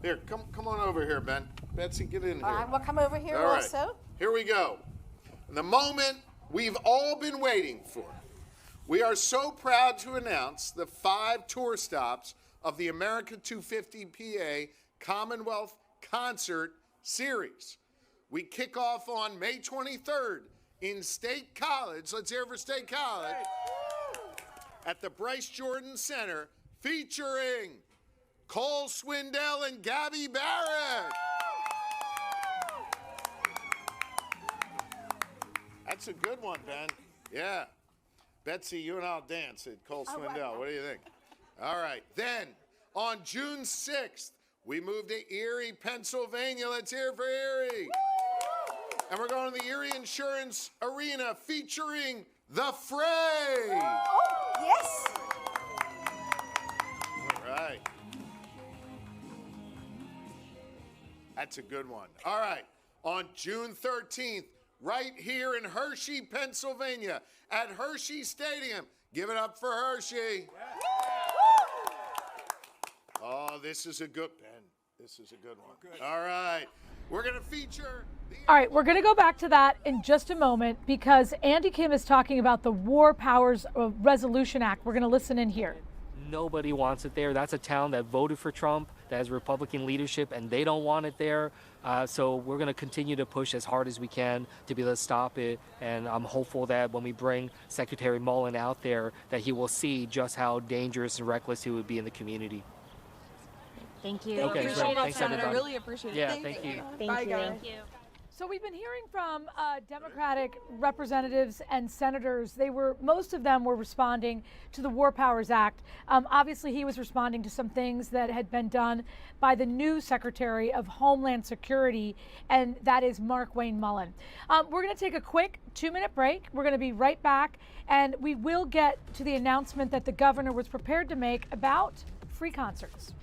Here, come on over here, Ben. Betsy, get in here. All right, we'll come over here All right. also. Here we go. The moment we've all been waiting for. We are so proud to announce the 5 tour stops of the America 250 PA Commonwealth concert series. We kick off on May 23rd in State College. Let's hear it for State College. At the Bryce Jordan Center, featuring Cole Swindell and Gabby Barrett. That's a good one, Ben. Yeah. Betsy, you and I'll dance at Cole Swindell. What do you think? All right. Then, on June 6th, we move to Erie, Pennsylvania. Let's hear it for Erie. And we're going to the Erie Insurance Arena featuring The Fray. Oh, yes. All right. That's a good one. All right. On June 13th, right here in Hershey, Pennsylvania, at Hershey Stadium. Give it up for Hershey. Oh, this is a good, Ben. This is a good one. All right. We're going to feature... All right, we're going to go back to that in just a moment because Andy Kim is talking about the War Powers Resolution Act. We're going to listen in here. Nobody wants it there. That's a town that voted for Trump, that has Republican leadership, and they don't want it there. So we're going to continue to push as hard as we can to be able to stop it. And I'm hopeful that when we bring Secretary Mullen out there, that he will see just how dangerous and reckless he would be in the community. Thank you. Okay, Thank great. you, Thanks, Senator. everybody. Really appreciate it. Yeah, thank you. Thank you. Thank you. So we've been hearing from Democratic representatives and senators. Most of them were responding to the War Powers Act. Obviously, he was responding to some things that had been done by the new Secretary of Homeland Security, and that is Markwayne Mullin. We're going to take a quick 2-minute break. We're going to be right back, and we will get to the announcement that the governor was prepared to make about free concerts.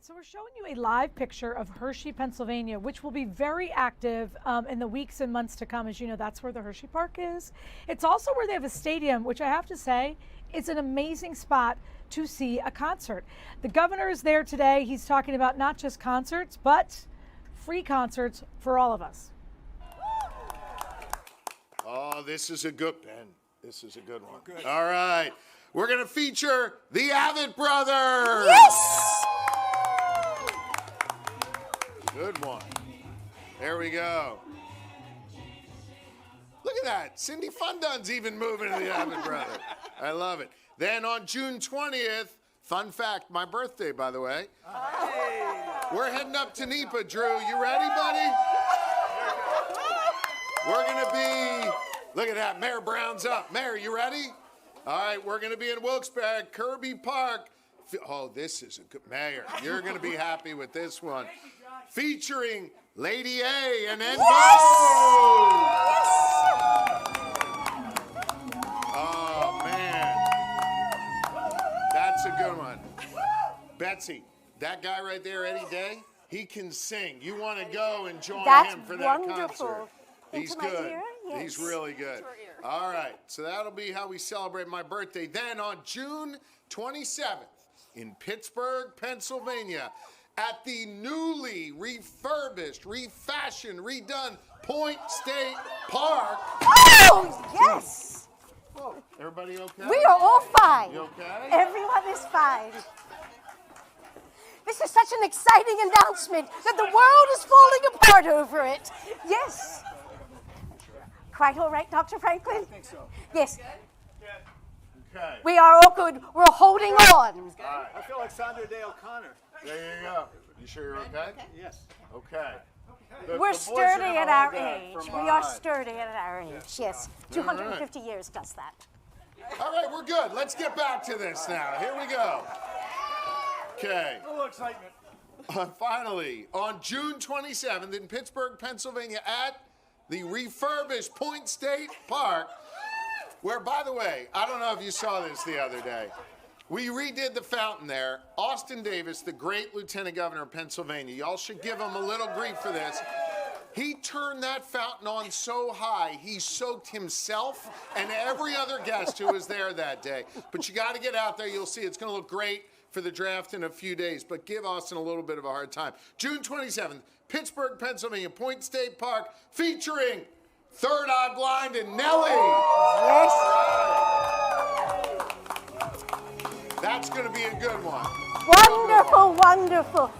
So we're showing you a live picture of Hershey, Pennsylvania, which will be very active in the weeks and months to come. As you know, that's where the Hershey Park is. It's also where they have a stadium, which I have to say is an amazing spot to see a concert. The governor is there today. He's talking about not just concerts, but free concerts for all of us. Oh, this is a good, Ben. This is a good one. Good. All right. We're going to feature the Avett Brothers. Yes! Good one. There we go. Look at that. Cindy Fundun's even moving to the Avett Brothers. I love it. Then on June 20th, fun fact, my birthday, by the way. We're heading up to NEPA, Drew. You ready, buddy? We're going to be Look at that. Mayor Brown's up. Mayor, you ready? All right, we're going to be in Wilkes-Barre, Kirby Park. Oh, this is a good Mayor. You're going to be happy with this one. Featuring Lady A and En Vogue. Oh, man. That's a good one. Betsy, that guy right there, Eddie Day, he can sing. You want to go and join him for that concert. He's good. Yes. He's really good. All right, so that'll be how we celebrate my birthday. Then on June 27th in Pittsburgh, Pennsylvania, at the newly refurbished, refashioned, redone Point State Park. Oh, yes. Whoa, everybody okay? We are all fine. You okay? Everyone is fine. This is such an exciting announcement that the world is falling apart over it. Yes. Quite all right, Dr. Franklin? I think so. Yes. Okay. We are all good. We're holding on. I feel like Sandra Day O'Connor. There you go. You sure you're okay? Yes. Okay. We're The boys are sturdy gonna at our hold that age. from We are behind. sturdy at our age, yes. 250 years does that. All right, we're good. Let's get back to this now. Here we go. Okay. A little excitement. Finally, on June 27th in Pittsburgh, Pennsylvania, at the refurbished Point State Park, where, by the way, I don't know if you saw this the other day. We redid the fountain there. Austin Davis, the great Lieutenant Governor of Pennsylvania, y'all should give him a little grief for this. He turned that fountain on so high, he soaked himself and every other guest who was there that day. But you got to get out there. You'll see it's going to look great for the draft in a few days. But give Austin a little bit of a hard time. June 27th, Pittsburgh, Pennsylvania, Point State Park, featuring Third Eye Blind and Nelly. Yes. That's going to be a good one. Wonderful, wonderful.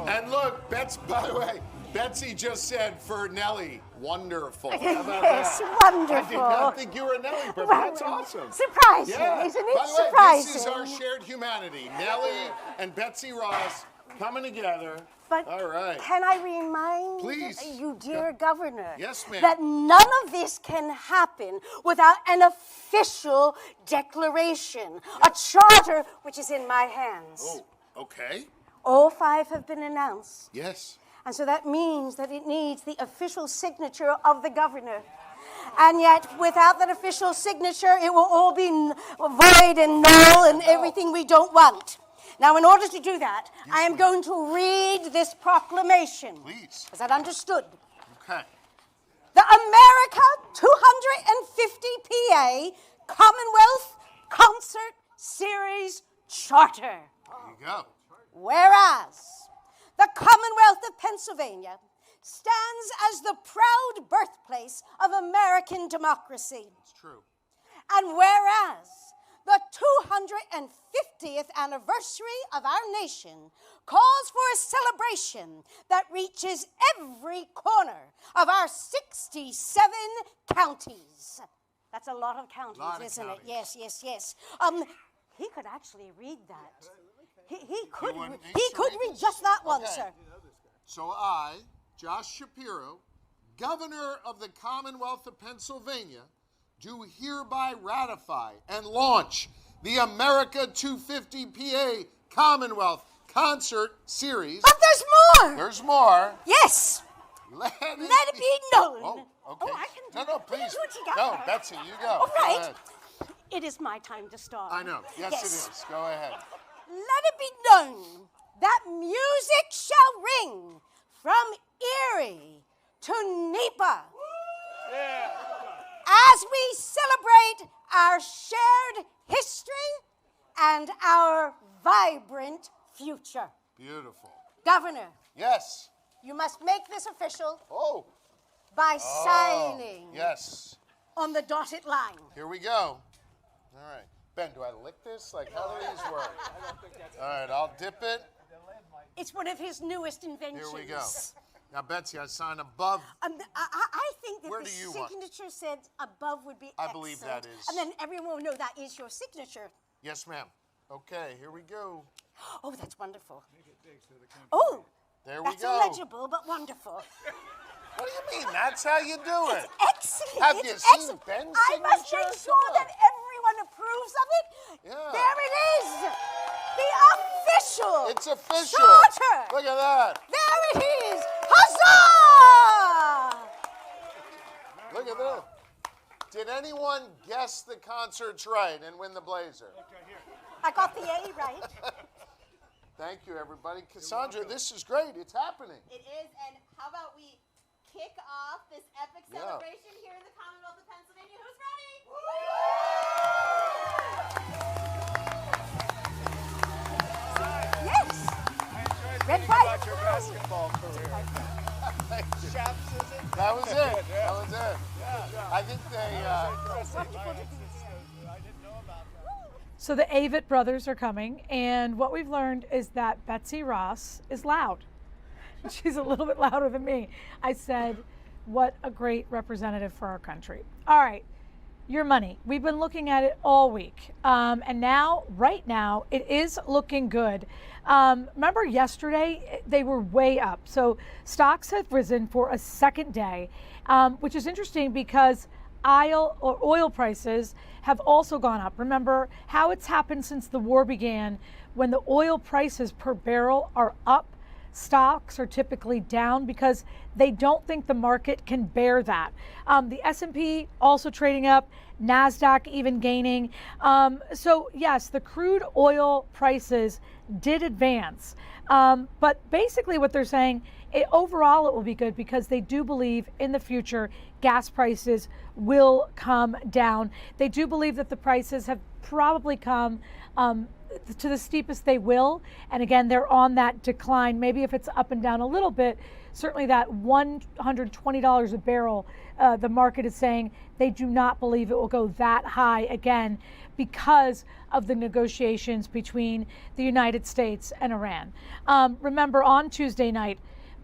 And look, by the way, Betsy just said for Nelly, wonderful. How about Yes, that? wonderful. I did not think you were a Nelly, but Well, that's awesome. surprising, Yeah. isn't By it? the way, Surprising. this is our shared humanity. Nelly and Betsy Ross coming together. But all right. can I remind Please. you, dear Governor, Yes, ma'am. that none of this can happen without an official declaration, a charter which is in my hands. Oh, okay. All 5 have been announced. Yes. And so that means that it needs the official signature of the governor. And yet, without that official signature, it will all be void and null and everything we don't want. Now, in order to do that, I am going to read this proclamation. Please. Is that understood? Okay. The America 250 PA Commonwealth Concert Series Charter. There you go. Whereas the Commonwealth of Pennsylvania stands as the proud birthplace of American democracy. It's true. And whereas the 250th anniversary of our nation calls for a celebration that reaches every corner of our 67 counties. That's a lot of counties, isn't it? Yes, yes, yes. He could actually read that. He could read just that one, Okay. sir. So I, Josh Shapiro, Governor of the Commonwealth of Pennsylvania, do hereby ratify and launch the America 250 PA Commonwealth Concert Series. But there's more! There's more. Yes! Let it be known. Oh, okay. Oh, I can do No, it. please. Do it together. No, Betsy, you go. All Go right. ahead. It is my time to start. I know. Yes, it is. Go ahead. Let it be known that music shall ring from Erie to Napa. As we celebrate our shared history and our vibrant future. Beautiful. Governor, Yes. you must make this official by Oh, signing yes. on the dotted line. Here we go. All right. Ben, do I lick this? Like, how do these work? All right, I'll dip it. It's one of his newest inventions. Here we go. Now, Betsy, I sign above. I think that Where the do you want? signature said above would be I believe that excellent. is. And then everyone will know that is your signature. Yes, ma'am. Okay, here we go. Oh, that's wonderful. Oh, There we that's go. illegible, but wonderful. What do you mean? That's how you do it. It's excellent. Have It's you seen excellent. Ben's I must signature? make sure that everyone approves of it. Yeah. There it is. The official. It's official. Charter. Look at that. There it is. Huzzah! Look at that. Did anyone guess the concerts right and win the blazer? I got the A right. Thank you, everybody. Cassandra, this is great. It's happening. It is, and how about we kick off this epic celebration here in the Commonwealth of Pennsylvania? Who's ready? Yes. Red, white, Your basketball career. Thank you. Chaps, is it? That was it. That was it. I think they. So the Avett brothers are coming, and what we've learned is that Betsy Ross is loud. She's a little bit louder than me. I said, what a great representative for our country. All right, your money. We've been looking at it all week, and now, right now, it is looking good. Remember yesterday, they were way up. So stocks have risen for a second day, which is interesting because oil prices have also gone up. Remember how it's happened since the war began. When the oil prices per barrel are up, stocks are typically down because they don't think the market can bear that. The S&P also trading up, NASDAQ even gaining. So yes, the crude oil prices did advance. But basically what they're saying, overall it will be good because they do believe in the future gas prices will come down. They do believe that the prices have probably come to the steepest they will. And again, they're on that decline. Maybe if it's up and down a little bit, certainly that $120 a barrel, the market is saying they do not believe it will go that high again because of the negotiations between the United States and Iran. Remember, on Tuesday night,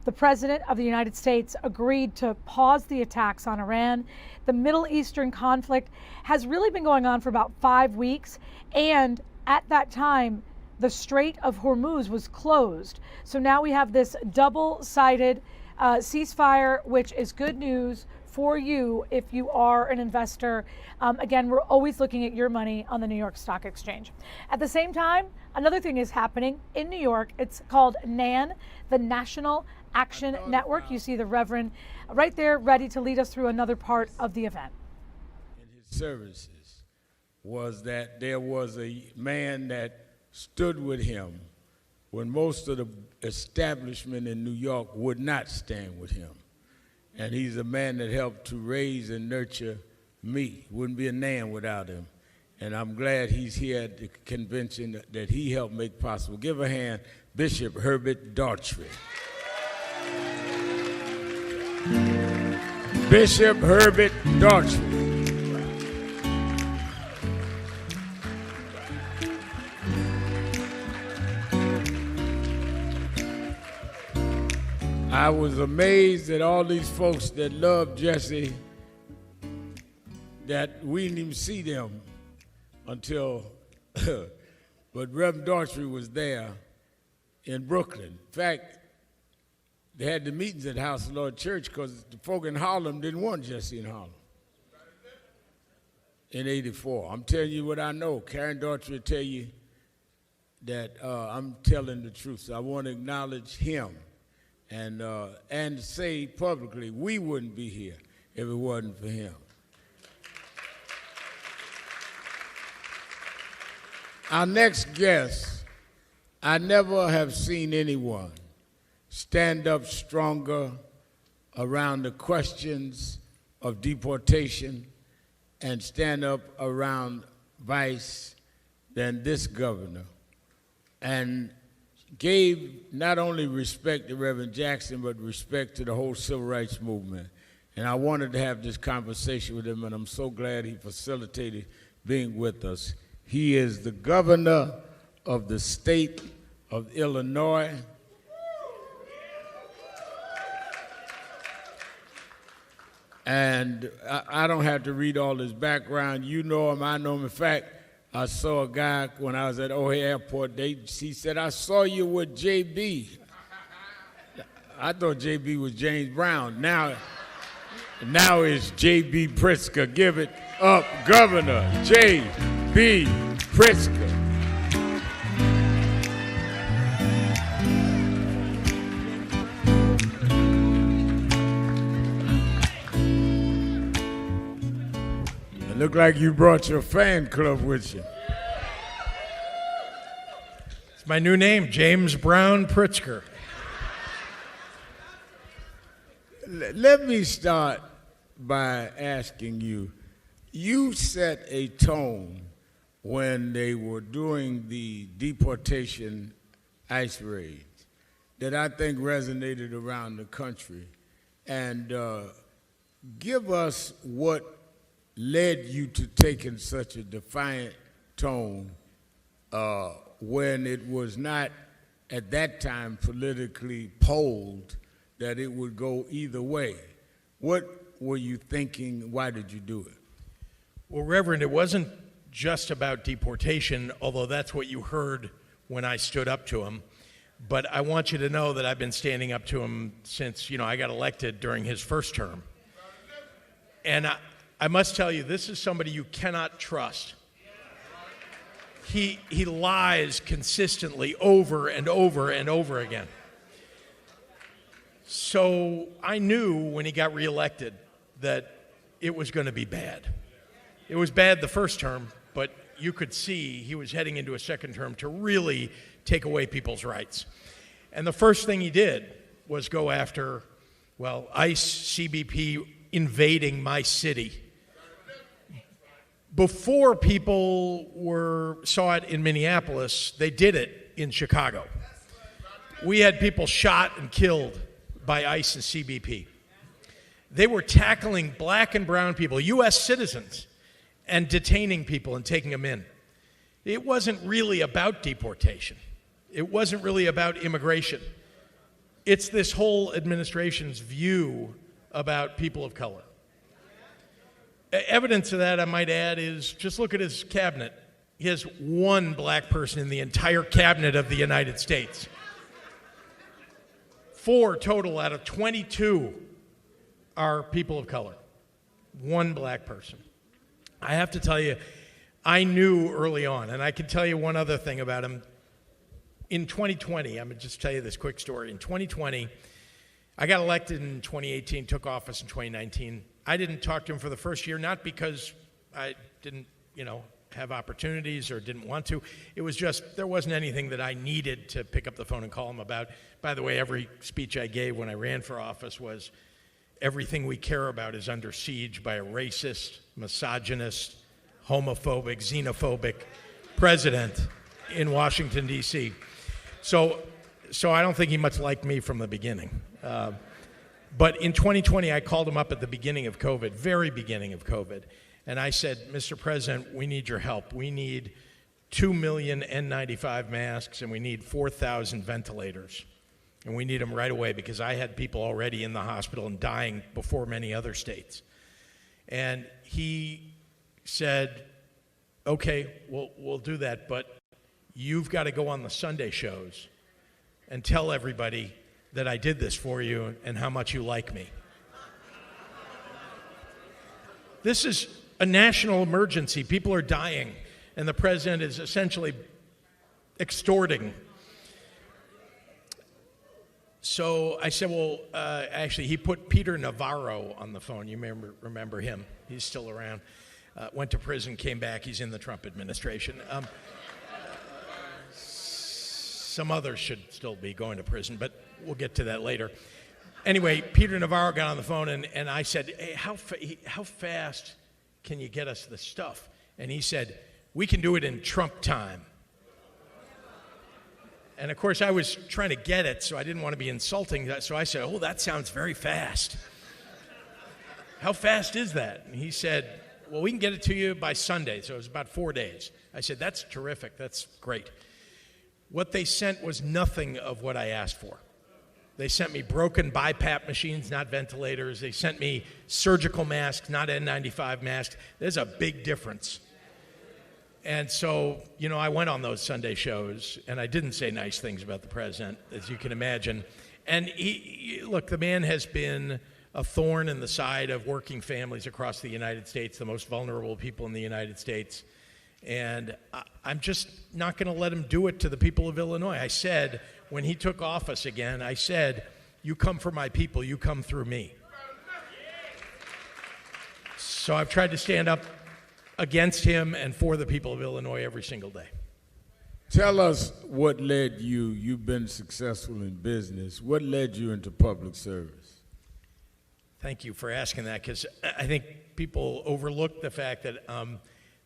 the President of the United States agreed to pause the attacks on Iran. The Middle Eastern conflict has really been going on for about 5 weeks, and at that time, the Strait of Hormuz was closed. So now we have this double-sided ceasefire, which is good news for you if you are an investor. Again, we're always looking at your money on the New York Stock Exchange. At the same time, another thing is happening in New York. It's called NAN, the National Action Network. You see the Reverend right there ready to lead us through another part of the event. In his services was that there was a man that stood with him when most of the establishment in New York would not stand with him. And he's a man that helped to raise and nurture me. Wouldn't be a NAN without him. And I'm glad he's here at the convention that he helped make possible. Give a hand, Bishop Herbert Daughtry. Bishop Herbert Daughtry. I was amazed at all these folks that loved Jesse, that we didn't even see them until, but Reverend Daughtry was there in Brooklyn. In fact, they had the meetings at House of Lord Church because the folk in Harlem didn't want Jesse in Harlem in '84. I'm telling you what I know. Karen Daughtry will tell you that I'm telling the truth. So I want to acknowledge him and say publicly we wouldn't be here if it wasn't for him. Our next guest, I never have seen anyone stand up stronger around the questions of deportation and stand up around vice than this governor, and gave not only respect to Reverend Jackson, but respect to the whole civil rights movement. And I wanted to have this conversation with him, and I'm so glad he facilitated being with us. He is the governor of the state of Illinois. And I don't have to read all his background. You know him, I know him. In fact, I saw a guy when I was at O'Hare Airport. He said, I saw you with JB. I thought JB was James Brown. Now it's J.B. Pritzker. Give it up, Governor J.B. Pritzker. It looked like you brought your fan club with you. It's my new name, James Brown Pritzker. Let me start by asking you, you set a tone when they were doing the deportation ICE raids that I think resonated around the country. And give us what led you to taking such a defiant tone when it was not, at that time, politically polled that it would go either way. What were you thinking? Why did you do it? Well, Reverend, it wasn't just about deportation, although that's what you heard when I stood up to him. But I want you to know that I've been standing up to him since, I got elected during his first term. And I must tell you, this is somebody you cannot trust. He lies consistently over and over and over again. So I knew when he got reelected that it was going to be bad. It was bad the first term, but you could see he was heading into a second term to really take away people's rights. And the first thing he did was go after, ICE, CBP invading my city. Before people saw it in Minneapolis, they did it in Chicago. We had people shot and killed by ICE and CBP. They were tackling black and brown people, U.S. citizens, and detaining people and taking them in. It wasn't really about deportation. It wasn't really about immigration. It's this whole administration's view about people of color. Evidence of that, I might add, is just look at his cabinet. He has one black person in the entire cabinet of the United States. 4 total out of 22 are people of color. One black person. I have to tell you, I knew early on, and I can tell you one other thing about him. In 2020, I'm going to just tell you this quick story. In 2020, I got elected in 2018, took office in 2019. I didn't talk to him for the first year, not because I didn't, have opportunities or didn't want to. It was just there wasn't anything that I needed to pick up the phone and call him about. By the way, every speech I gave when I ran for office was everything we care about is under siege by a racist, misogynist, homophobic, xenophobic president in Washington, D.C. So I don't think he much liked me from the beginning. But in 2020, I called him up at the beginning of COVID, very beginning of COVID, and I said, Mr. President, we need your help. We need 2 million N95 masks, and we need 4,000 ventilators. And we need them right away because I had people already in the hospital and dying before many other states. And he said, okay, we'll do that, but you've got to go on the Sunday shows and tell everybody that I did this for you and how much you like me. This is a national emergency. People are dying, and the president is essentially extorting. So I said, actually, he put Peter Navarro on the phone. You may remember him. He's still around. Went to prison, came back. He's in the Trump administration. Some others should still be going to prison, but we'll get to that later. Anyway, Peter Navarro got on the phone, and I said, hey, how fast can you get us the stuff? And he said, we can do it in Trump time. And of course, I was trying to get it, so I didn't want to be insulting. So I said, that sounds very fast. How fast is that? And he said, we can get it to you by Sunday. So it was about 4 days. I said, that's terrific. That's great. What they sent was nothing of what I asked for. They sent me broken BiPAP machines, not ventilators. They sent me surgical masks, not N95 masks. There's a big difference. And so, I went on those Sunday shows, and I didn't say nice things about the president, as you can imagine. And look, the man has been a thorn in the side of working families across the United States, the most vulnerable people in the United States. And I'm just not going to let him do it to the people of Illinois. I said, when he took office again, I said, you come for my people, you come through me. So I've tried to stand up against him and for the people of Illinois every single day. Tell us what led you, you've been successful in business, what led you into public service? Thank you for asking that, because I think people overlook the fact that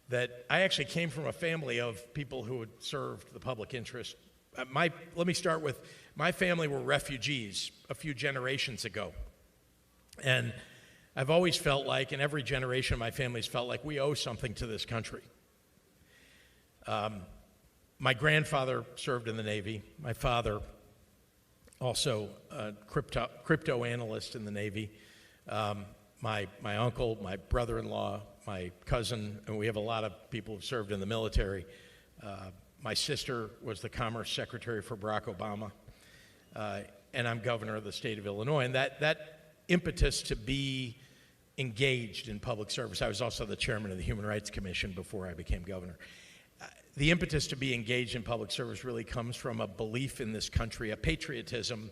that I actually came from a family of people who had served the public interest. Let me start with, my family were refugees a few generations ago. And I've always felt like, and every generation of my family's felt like, we owe something to this country. My grandfather served in the Navy. My father, also a crypto analyst in the Navy. My uncle, my brother-in-law, my cousin, and we have a lot of people who've served in the military. My sister was the Commerce Secretary for Barack Obama, and I'm governor of the state of Illinois. And that impetus to be engaged in public service, I was also the chairman of the Human Rights Commission before I became governor. The impetus to be engaged in public service really comes from a belief in this country, a patriotism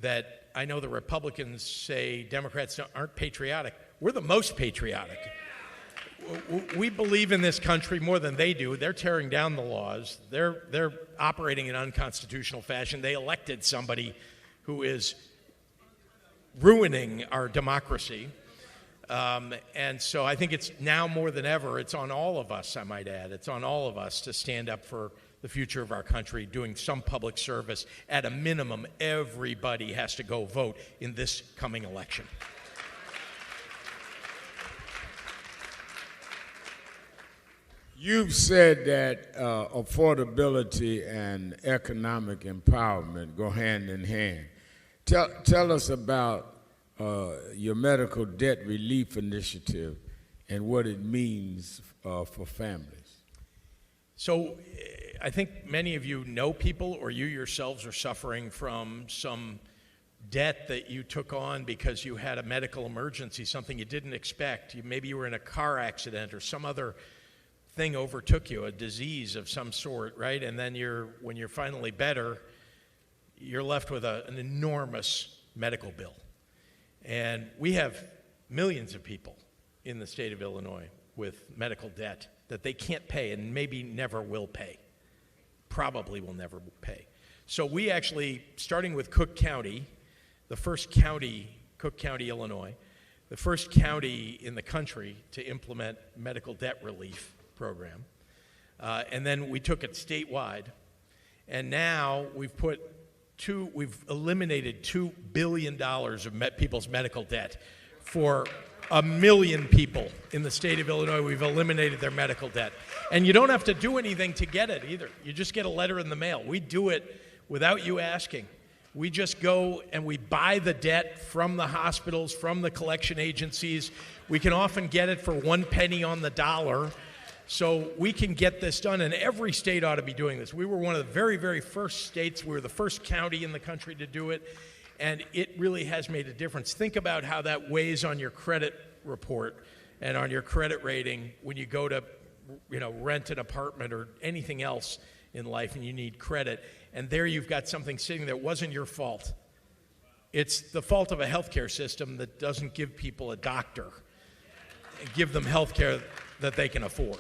that I know the Republicans say Democrats aren't patriotic. We're the most patriotic. We believe in this country more than they do. They're tearing down the laws. They're operating in unconstitutional fashion. They elected somebody who is ruining our democracy. And so I think it's now more than ever, it's on all of us, I might add. It's on all of us to stand up for the future of our country, doing some public service. At a minimum, everybody has to go vote in this coming election. You've said that affordability and economic empowerment go hand in hand. Tell us about your medical debt relief initiative and what it means for families. So I think many of you know people, or you yourselves are suffering from some debt that you took on because you had a medical emergency, something you didn't expect. Maybe you were in a car accident or some other thing overtook you, a disease of some sort, right? And then when you're finally better, you're left with an enormous medical bill. And we have millions of people in the state of Illinois with medical debt that they can't pay and maybe never will pay. Probably will never pay. So we actually, starting with Cook County, the first county, Cook County, Illinois, the first county in the country to implement medical debt relief program. And then we took it statewide. And now we've eliminated $2 billion of people's medical debt. For 1 million people in the state of Illinois, we've eliminated their medical debt. And you don't have to do anything to get it either. You just get a letter in the mail. We do it without you asking. We just go and we buy the debt from the hospitals, from the collection agencies. We can often get it for 1 penny on the dollar. So we can get this done, and every state ought to be doing this. We were one of the very, very first states. We were the first county in the country to do it, and it really has made a difference. Think about how that weighs on your credit report and on your credit rating when you go to, rent an apartment or anything else in life and you need credit. And there you've got something sitting there. It wasn't your fault. It's the fault of a healthcare system that doesn't give people a doctor and give them health care that they can afford.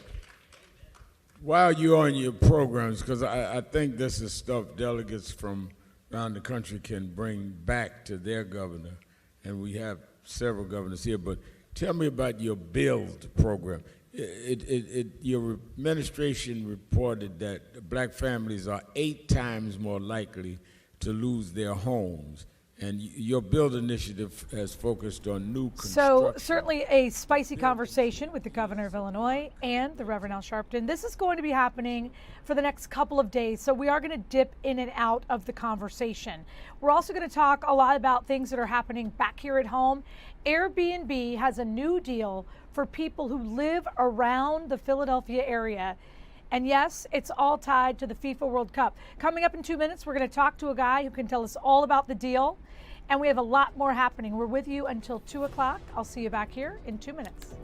While you're on your programs, because I think this is stuff delegates from around the country can bring back to their governor, and we have several governors here, but tell me about your BUILD program. Your administration reported that black families are 8 times more likely to lose their homes. And your BUILD initiative has focused on new construction. So certainly a spicy conversation with the governor of Illinois and the Reverend Al Sharpton. This is going to be happening for the next couple of days, so we are going to dip in and out of the conversation. We're also going to talk a lot about things that are happening back here at home. Airbnb has a new deal for people who live around the Philadelphia area. And yes, it's all tied to the FIFA World Cup. Coming up in 2 minutes, we're going to talk to a guy who can tell us all about the deal. And we have a lot more happening. We're with you until 2 o'clock. I'll see you back here in 2 minutes.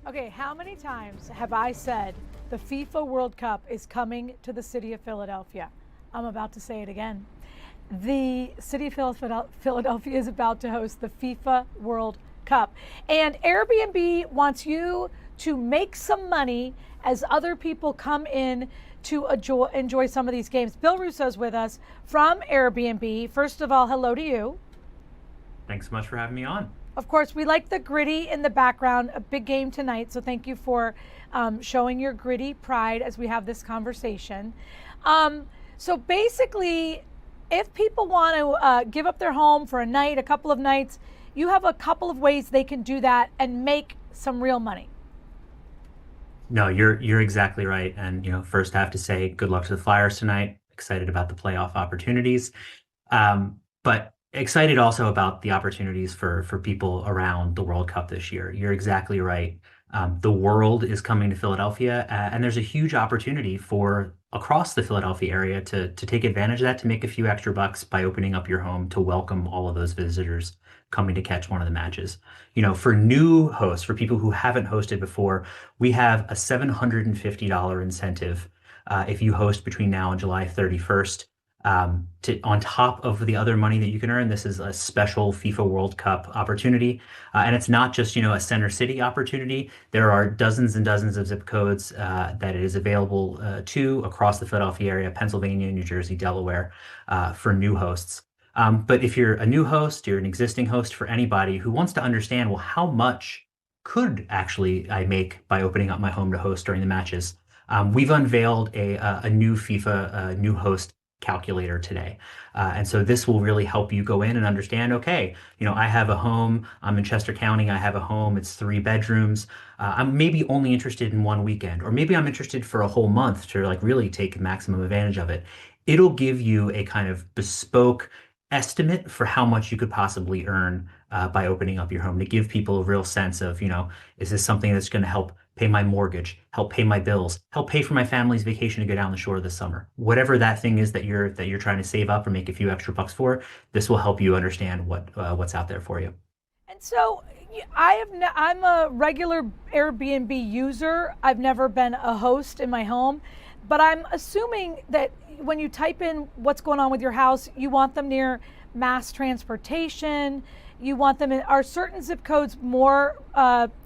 Okay, how many times have I said the FIFA World Cup is coming to the city of Philadelphia? I'm about to say it again. The city of Philadelphia is about to host the FIFA World Cup. And Airbnb wants you to make some money as other people come in to enjoy some of these games. Bill Russo is with us from Airbnb. First of all, hello to you. Thanks so much for having me on. Of course, we like the gritty in the background, a big game tonight. So thank you for showing your gritty pride as we have this conversation. So basically, if people want to give up their home for a night, a couple of nights, you have a couple of ways they can do that and make some real money. No, you're exactly right. And first I have to say good luck to the Flyers tonight. Excited about the playoff opportunities, but excited also about the opportunities for people around the World Cup this year. You're exactly right. The world is coming to Philadelphia, and there's a huge opportunity for across the Philadelphia area to take advantage of that, to make a few extra bucks by opening up your home to welcome all of those visitors coming to catch one of the matches. For new hosts, for people who haven't hosted before, we have a $750 incentive if you host between now and July 31st. On top of the other money that you can earn. This is a special FIFA World Cup opportunity. And it's not just, a center city opportunity. There are dozens and dozens of zip codes that it is available to across the Philadelphia area, Pennsylvania, New Jersey, Delaware, for new hosts. But if you're a new host, you're an existing host, for anybody who wants to understand, well, how much could actually I make by opening up my home to host during the matches? We've unveiled a new FIFA new host calculator today. And so this will really help you go in and understand, okay, I have a home, I'm in Chester County, I have a home, it's 3 bedrooms. I'm maybe only interested in one weekend, or maybe I'm interested for a whole month to really take maximum advantage of it. It'll give you a kind of bespoke estimate for how much you could possibly earn by opening up your home, to give people a real sense of, is this something that's going to help pay my mortgage, help pay my bills, help pay for my family's vacation to go down the shore this summer. Whatever that thing is that you're trying to save up or make a few extra bucks for, this will help you understand what's out there for you. And so I'm a regular Airbnb user. I've never been a host in my home, but I'm assuming that when you type in what's going on with your house, you want them near mass transportation. You want them in, are certain zip codes more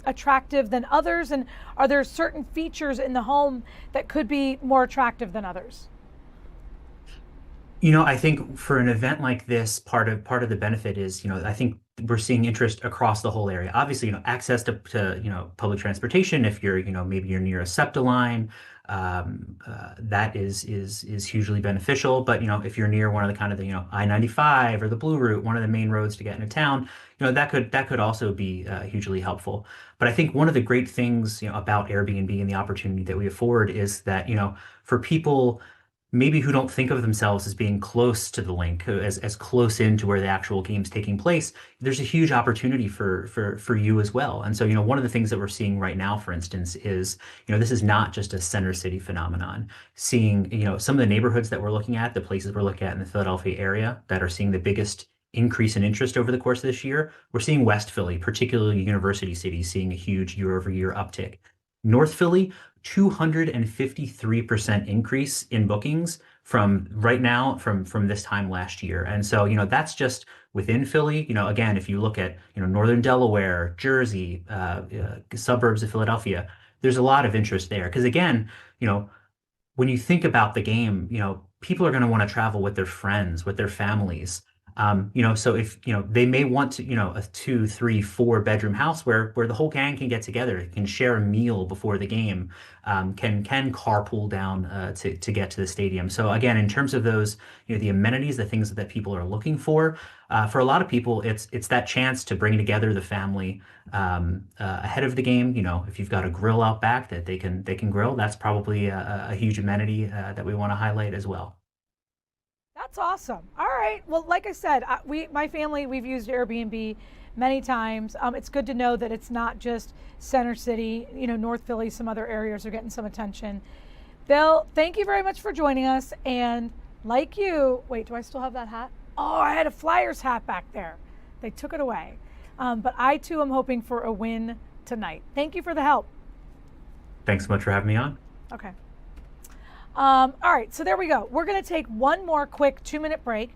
attractive than others? And are there certain features in the home that could be more attractive than others? You know, I think for an event like this, part of the benefit is, you know, I think we're seeing interest across the whole area. Obviously, you know, access to you know, public transportation. If you're, you know, maybe you're near a SEPTA line, that is hugely beneficial. But, you know, if you're near one of the kind of the, you know, I-95 or the Blue Route, one of the main roads to get into town, you know, that could also be hugely helpful. But I think one of the great things, you know, about Airbnb and the opportunity that we afford is that, you know, for people maybe who don't think of themselves as being close to the link, as close into where the actual game's taking place, there's a huge opportunity for you as well. And so, you know, one of the things that we're seeing right now, for instance, is, you know, this is not just a center city phenomenon. Seeing, you know, some of the neighborhoods that we're looking at, the places we're looking at in the Philadelphia area that are seeing the biggest increase in interest over the course of this year, we're seeing West Philly, particularly University City, seeing a huge year-over-year uptick. North Philly, 253% increase in bookings from right now from this time last year. And so, you know, that's just within Philly. You know, again, if you look at, you know, northern Delaware, Jersey, suburbs of Philadelphia, there's a lot of interest there. Because again, you know, when you think about the game, you know, people are going to want to travel with their friends, with their families. You know, so if, you know, they may want to, you know, a 2, 3, 4 bedroom house where the whole gang can get together, can share a meal before the game, can carpool down to get to the stadium. So again, in terms of those, you know, the amenities, the things that people are looking for a lot of people, it's that chance to bring together the family ahead of the game. You know, if you've got a grill out back that they can grill, that's probably a huge amenity that we want to highlight as well. That's awesome. All right. Well, like I said, my family, we've used Airbnb many times. It's good to know that it's not just Center City, you know, North Philly, some other areas are getting some attention. Bill, thank you very much for joining us. And like you, wait, do I still have that hat? Oh, I had a Flyers hat back there. They took it away. But I too am hoping for a win tonight. Thank you for the help. Thanks so much for having me on. Okay. All right, so there we go. We're going to take one more quick 2-minute break.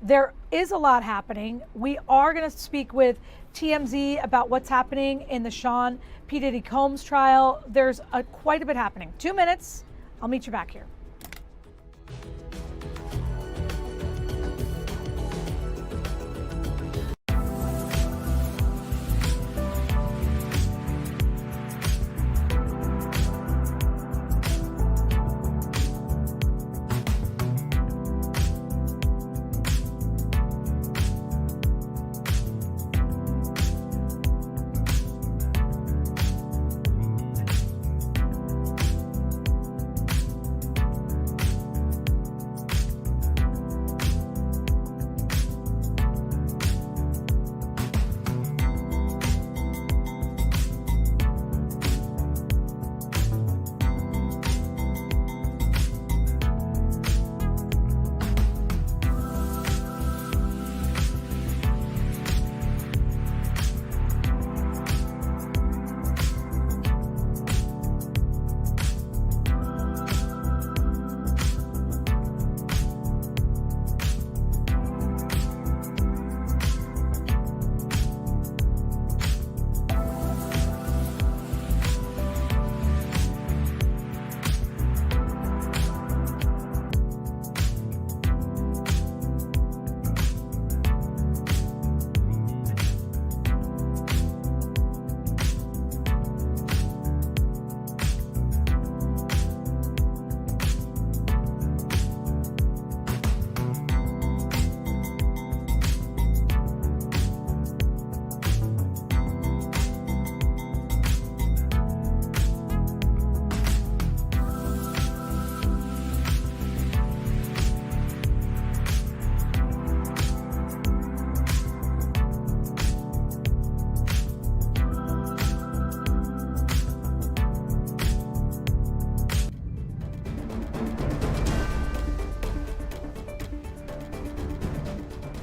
There is a lot happening. We are going to speak with TMZ about what's happening in the Sean P. Diddy Combs trial. There's quite a bit happening. 2 minutes. I'll meet you back here.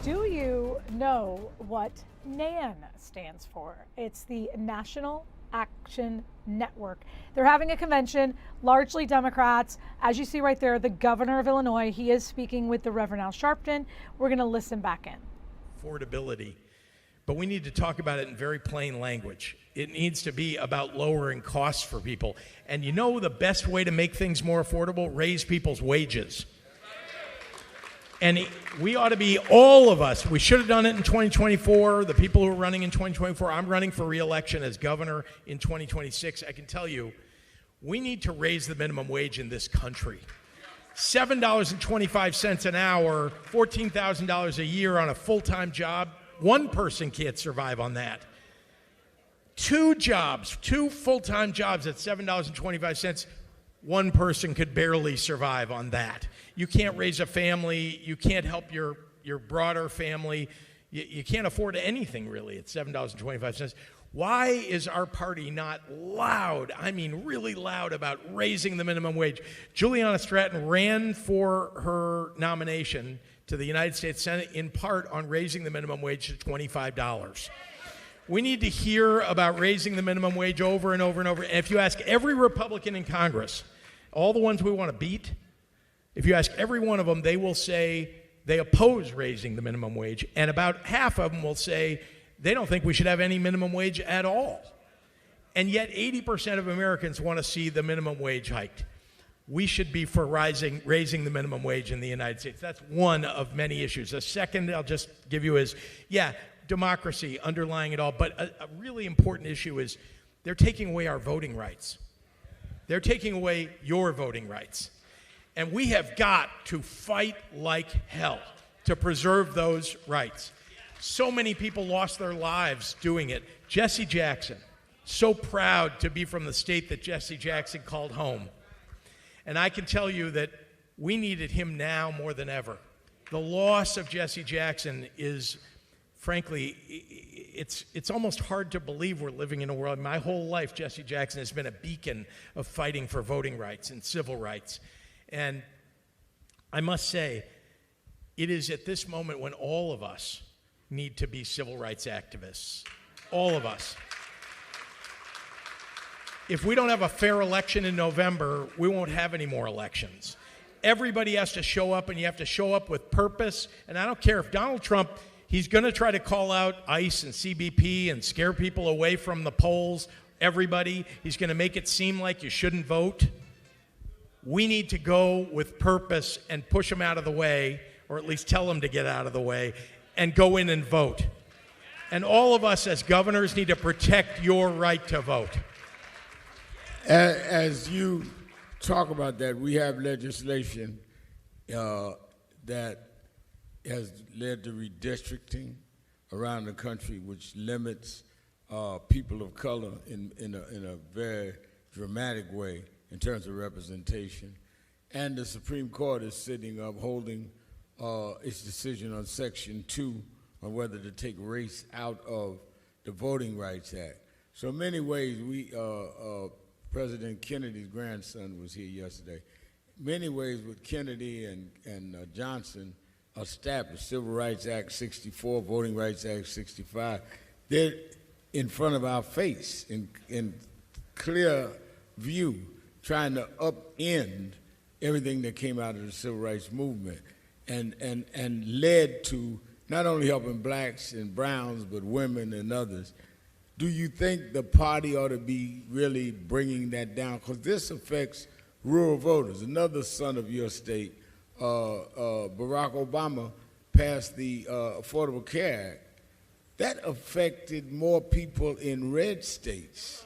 Do you know what NAN stands for? It's the National Action Network. They're having a convention, largely Democrats. As you see right there, the governor of Illinois, he is speaking with the Reverend Al Sharpton. We're going to listen back in. affordability, but we need to talk about it in very plain language. It needs to be about lowering costs for people. And you know the best way to make things more affordable? Raise people's wages. And we ought to be, all of us, we should have done it in 2024. The people who are running in 2024, I'm running for re-election as governor in 2026. I can tell you, we need to raise the minimum wage in this country. $7.25 an hour, $14,000 a year on a full-time job. One person can't survive on that. 2 jobs, 2 full-time jobs at $7.25, one person could barely survive on that. You can't raise a family. You can't help your broader family. You can't afford anything, really, at $7.25. Why is our party not loud, I mean really loud, about raising the minimum wage? Juliana Stratton ran for her nomination to the United States Senate in part on raising the minimum wage to $25. We need to hear about raising the minimum wage over and over and over. And if you ask every Republican in Congress, all the ones we want to beat, if you ask every one of them, they will say they oppose raising the minimum wage. And about half of them will say they don't think we should have any minimum wage at all. And yet 80% of Americans want to see the minimum wage hiked. We should be for raising the minimum wage in the United States. That's one of many issues. The second I'll just give you is, democracy underlying it all. But a really important issue is they're taking away our voting rights. They're taking away your voting rights. And we have got to fight like hell to preserve those rights. So many people lost their lives doing it. Jesse Jackson, so proud to be from the state that Jesse Jackson called home. And I can tell you that we needed him now more than ever. The loss of Jesse Jackson is, frankly, it's almost hard to believe we're living in a world. My whole life, Jesse Jackson has been a beacon of fighting for voting rights and civil rights. And I must say, it is at this moment when all of us need to be civil rights activists. All of us. If we don't have a fair election in November, we won't have any more elections. Everybody has to show up, and you have to show up with purpose. And I don't care if Donald Trump, he's going to try to call out ICE and CBP and scare people away from the polls. Everybody, he's going to make it seem like you shouldn't vote. We need to go with purpose and push them out of the way, or at least tell them to get out of the way, and go in and vote. And all of us as governors need to protect your right to vote. As you talk about that, we have legislation that has led to redistricting around the country, which limits people of color in a very dramatic way in terms of representation. And the Supreme Court is sitting up holding its decision on Section 2 on whether to take race out of the Voting Rights Act. So in many ways, President Kennedy's grandson was here yesterday. In many ways, with Kennedy and Johnson established Civil Rights Act 64, Voting Rights Act 65, they're in front of our face in clear view, trying to upend everything that came out of the civil rights movement and led to not only helping blacks and browns, but women and others. Do you think the party ought to be really bringing that down? Because this affects rural voters. Another son of your state, Barack Obama, passed the Affordable Care Act. That affected more people in red states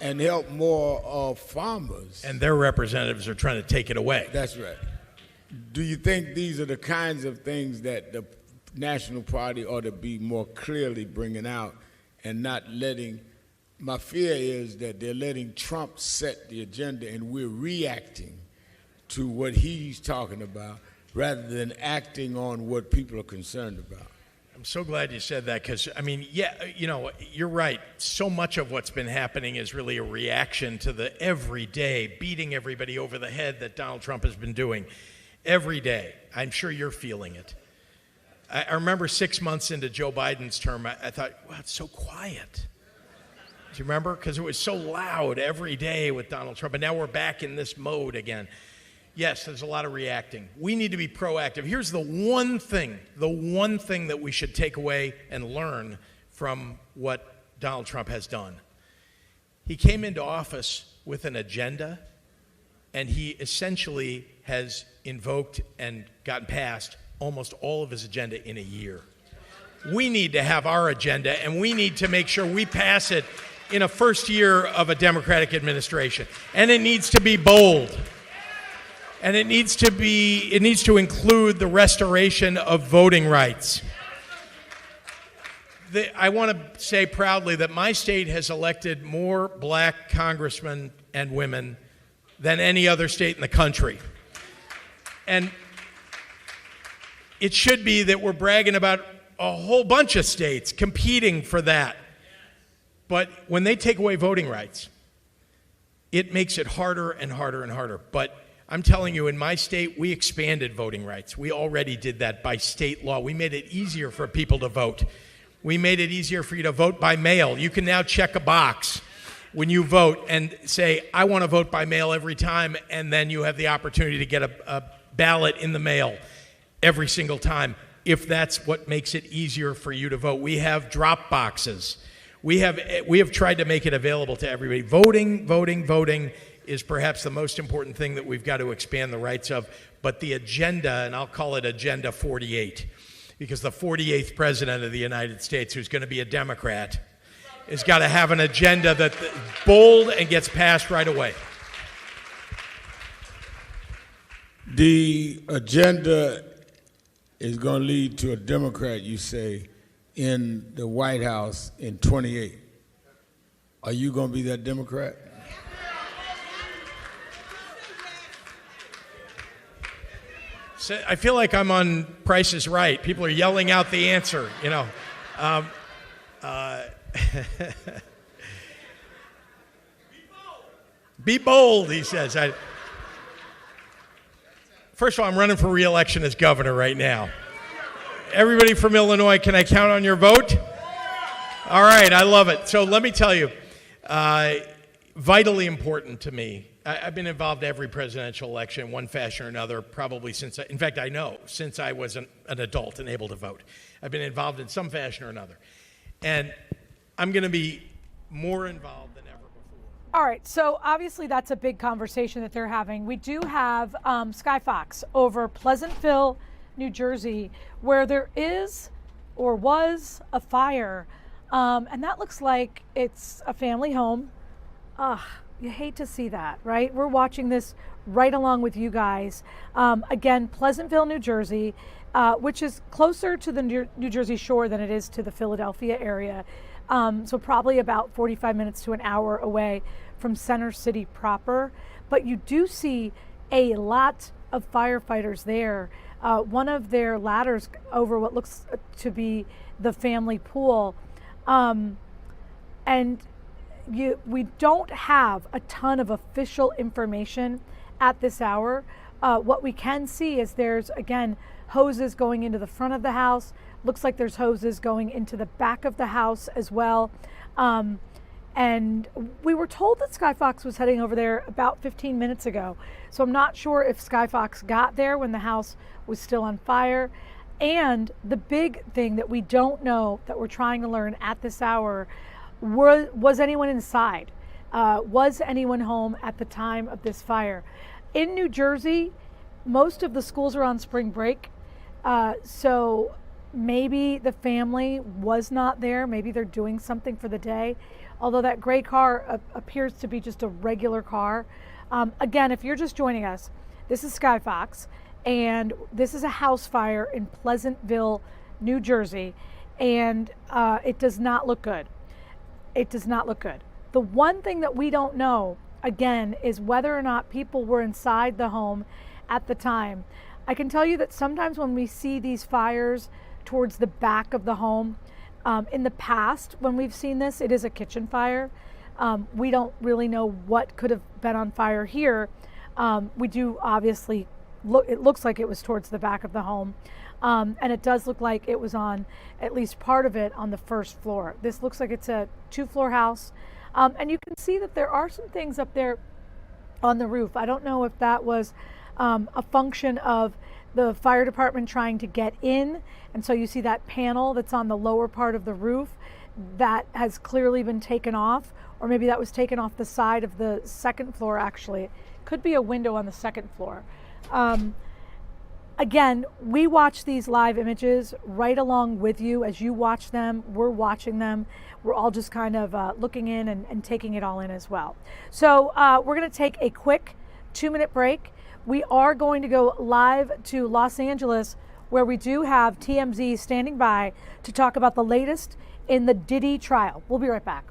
and helped more farmers. And their representatives are trying to take it away. That's right. Do you think these are the kinds of things that the National Party ought to be more clearly bringing out and not letting? My fear is that they're letting Trump set the agenda and we're reacting to what he's talking about rather than acting on what people are concerned about. I'm so glad you said that because, I mean, you're right. So much of what's been happening is really a reaction to the everyday beating everybody over the head that Donald Trump has been doing every day. I'm sure you're feeling it. I remember 6 months into Joe Biden's term, I thought, wow, it's so quiet. Do you remember? Because it was so loud every day with Donald Trump, and now we're back in this mode again. yes, there's a lot of reacting. We need to be proactive. Here's the one thing that we should take away and learn from what Donald Trump has done. He came into office with an agenda, and he essentially has invoked and gotten past almost all of his agenda in a year. We need to have our agenda, and we need to make sure we pass it in a first year of a Democratic administration. And it needs to be bold. And it needs to include the restoration of voting rights. I want to say proudly that my state has elected more black congressmen and women than any other state in the country. And it should be that we're bragging about a whole bunch of states competing for that. But when they take away voting rights, it makes it harder and harder and harder. But I'm telling you, in my state, we expanded voting rights. We already did that by state law. We made it easier for people to vote. We made it easier for you to vote by mail. You can now check a box when you vote and say, I want to vote by mail every time, and then you have the opportunity to get a ballot in the mail every single time, if that's what makes it easier for you to vote. We have drop boxes. We have tried to make it available to everybody. Voting is perhaps the most important thing that we've got to expand the rights of. But the agenda, and I'll call it Agenda 48, because the 48th president of the United States, who's going to be a Democrat, has got to have an agenda that's bold and gets passed right away. The agenda is going to lead to a Democrat, you say, in the White House in 28. Are you going to be that Democrat? So I feel like I'm on Price is Right. People are yelling out the answer, you know. Be bold, he says. First of all, I'm running for re-election as governor right now. Everybody from Illinois, can I count on your vote? All right, I love it. So let me tell you, vitally important to me. I've been involved in every presidential election in one fashion or another, probably since I was an adult and able to vote. I've been involved in some fashion or another. And I'm going to be more involved than ever before. All right, so obviously that's a big conversation that they're having. We do have Sky Fox over Pleasantville, New Jersey, where there is or was a fire. And that looks like it's a family home. You hate to see that, right? We're watching this right along with you guys. Again, Pleasantville, New Jersey, which is closer to the New Jersey shore than it is to the Philadelphia area. So probably about 45 minutes to an hour away from Center City proper. But you do see a lot of firefighters there. One of their ladders over what looks to be the family pool. We don't have a ton of official information at this hour. What we can see is there's, again, hoses going into the front of the house. Looks like there's hoses going into the back of the house as well. And we were told that Sky Fox was heading over there about 15 minutes ago. So I'm not sure if Sky Fox got there when the house was still on fire. And the big thing that we don't know, that we're trying to learn at this hour, was anyone inside? Was anyone home at the time of this fire? In New Jersey, most of the schools are on spring break. So maybe the family was not there. Maybe they're doing something for the day. Although that gray car appears to be just a regular car. Again, if you're just joining us, this is Sky Fox, and this is a house fire in Pleasantville, New Jersey, and it does not look good. It does not look good. The one thing that we don't know, again, is whether or not people were inside the home at the time. I can tell you that sometimes when we see these fires towards the back of the home, in the past, when we've seen this, it is a kitchen fire. We don't really know what could have been on fire here. We do obviously it looks like it was towards the back of the home. And it does look like it was on at least part of it on the first floor. This looks like it's a 2-floor house. And you can see that there are some things up there on the roof. I don't know if that was a function of the fire department trying to get in. And so you see that panel that's on the lower part of the roof that has clearly been taken off, or maybe that was taken off the side of the second floor, actually. It could be a window on the second floor. Again, we watch these live images right along with you. As you watch them, we're watching them. We're all just kind of looking in and taking it all in as well. So we're going to take a quick 2-minute break. We are going to go live to Los Angeles, where we do have TMZ standing by to talk about the latest in the Diddy trial. We'll be right back.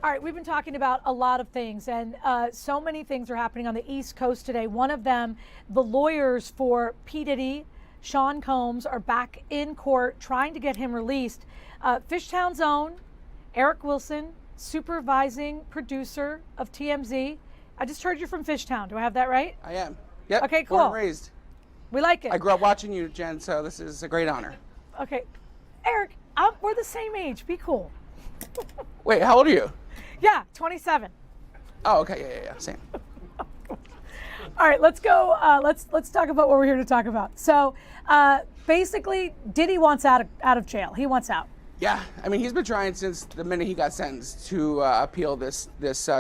All right, we've been talking about a lot of things, and so many things are happening on the East Coast today. One of them, the lawyers for P. Diddy, Sean Combs, are back in court trying to get him released. Fishtown's own Eric Wilson, supervising producer of TMZ. I just heard you're from Fishtown. Do I have that right? I am. Yep. Okay, cool. Born and raised. We like it. I grew up watching you, Jen, so this is a great honor. Okay. Eric, we're the same age. Be cool. Wait, how old are you? Yeah, 27. Oh, okay, yeah, same. All right, let's go. Let's talk about what we're here to talk about. So, basically, Diddy wants out of jail. He wants out. Yeah, I mean, he's been trying since the minute he got sentenced to appeal this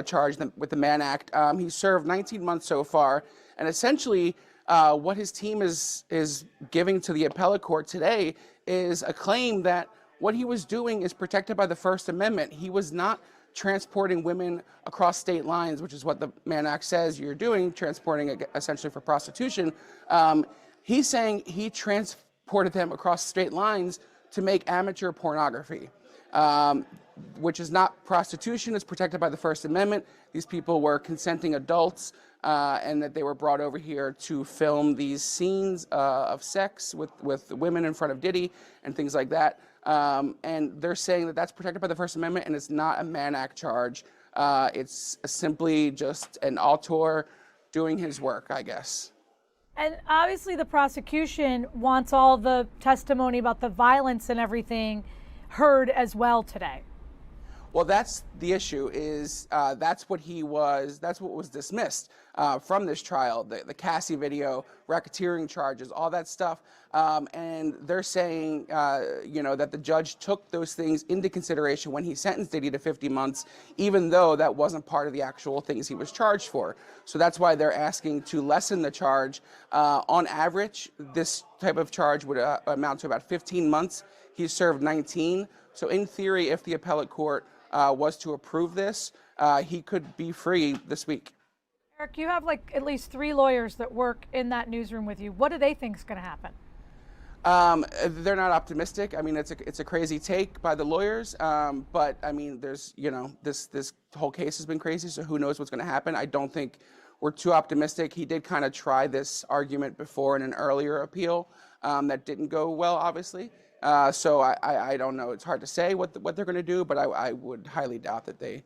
charge with the Mann Act. He's served 19 months so far, and essentially, what his team is giving to the appellate court today is a claim that what he was doing is protected by the First Amendment. He was not transporting women across state lines, which is what the Mann Act says you're doing, transporting essentially for prostitution. He's saying he transported them across state lines to make amateur pornography, which is not prostitution. It's protected by the First Amendment. These people were consenting adults, and that they were brought over here to film these scenes of sex with women in front of Diddy and things like that. And they're saying that that's protected by the First Amendment, and it's not a Mann Act charge. It's simply just an auteur doing his work, I guess. And obviously the prosecution wants all the testimony about the violence and everything heard as well today. Well, that's the issue, is that's what was dismissed from this trial, the Cassie video, racketeering charges, all that stuff. And they're saying, that the judge took those things into consideration when he sentenced Diddy to 50 months, even though that wasn't part of the actual things he was charged for. So that's why they're asking to lessen the charge. On average, this type of charge would amount to about 15 months. He served 19. So in theory, if the appellate court was to approve this, he could be free this week. Eric, you have like at least 3 lawyers that work in that newsroom with you. What do they think is going to happen? They're not optimistic. I mean, it's a crazy take by the lawyers, but I mean, there's, you know, this whole case has been crazy, so who knows what's going to happen. I don't think we're too optimistic. He did kind of try this argument before in an earlier appeal that didn't go well, obviously. So I don't know. It's hard to say what they're going to do, but I would highly doubt that they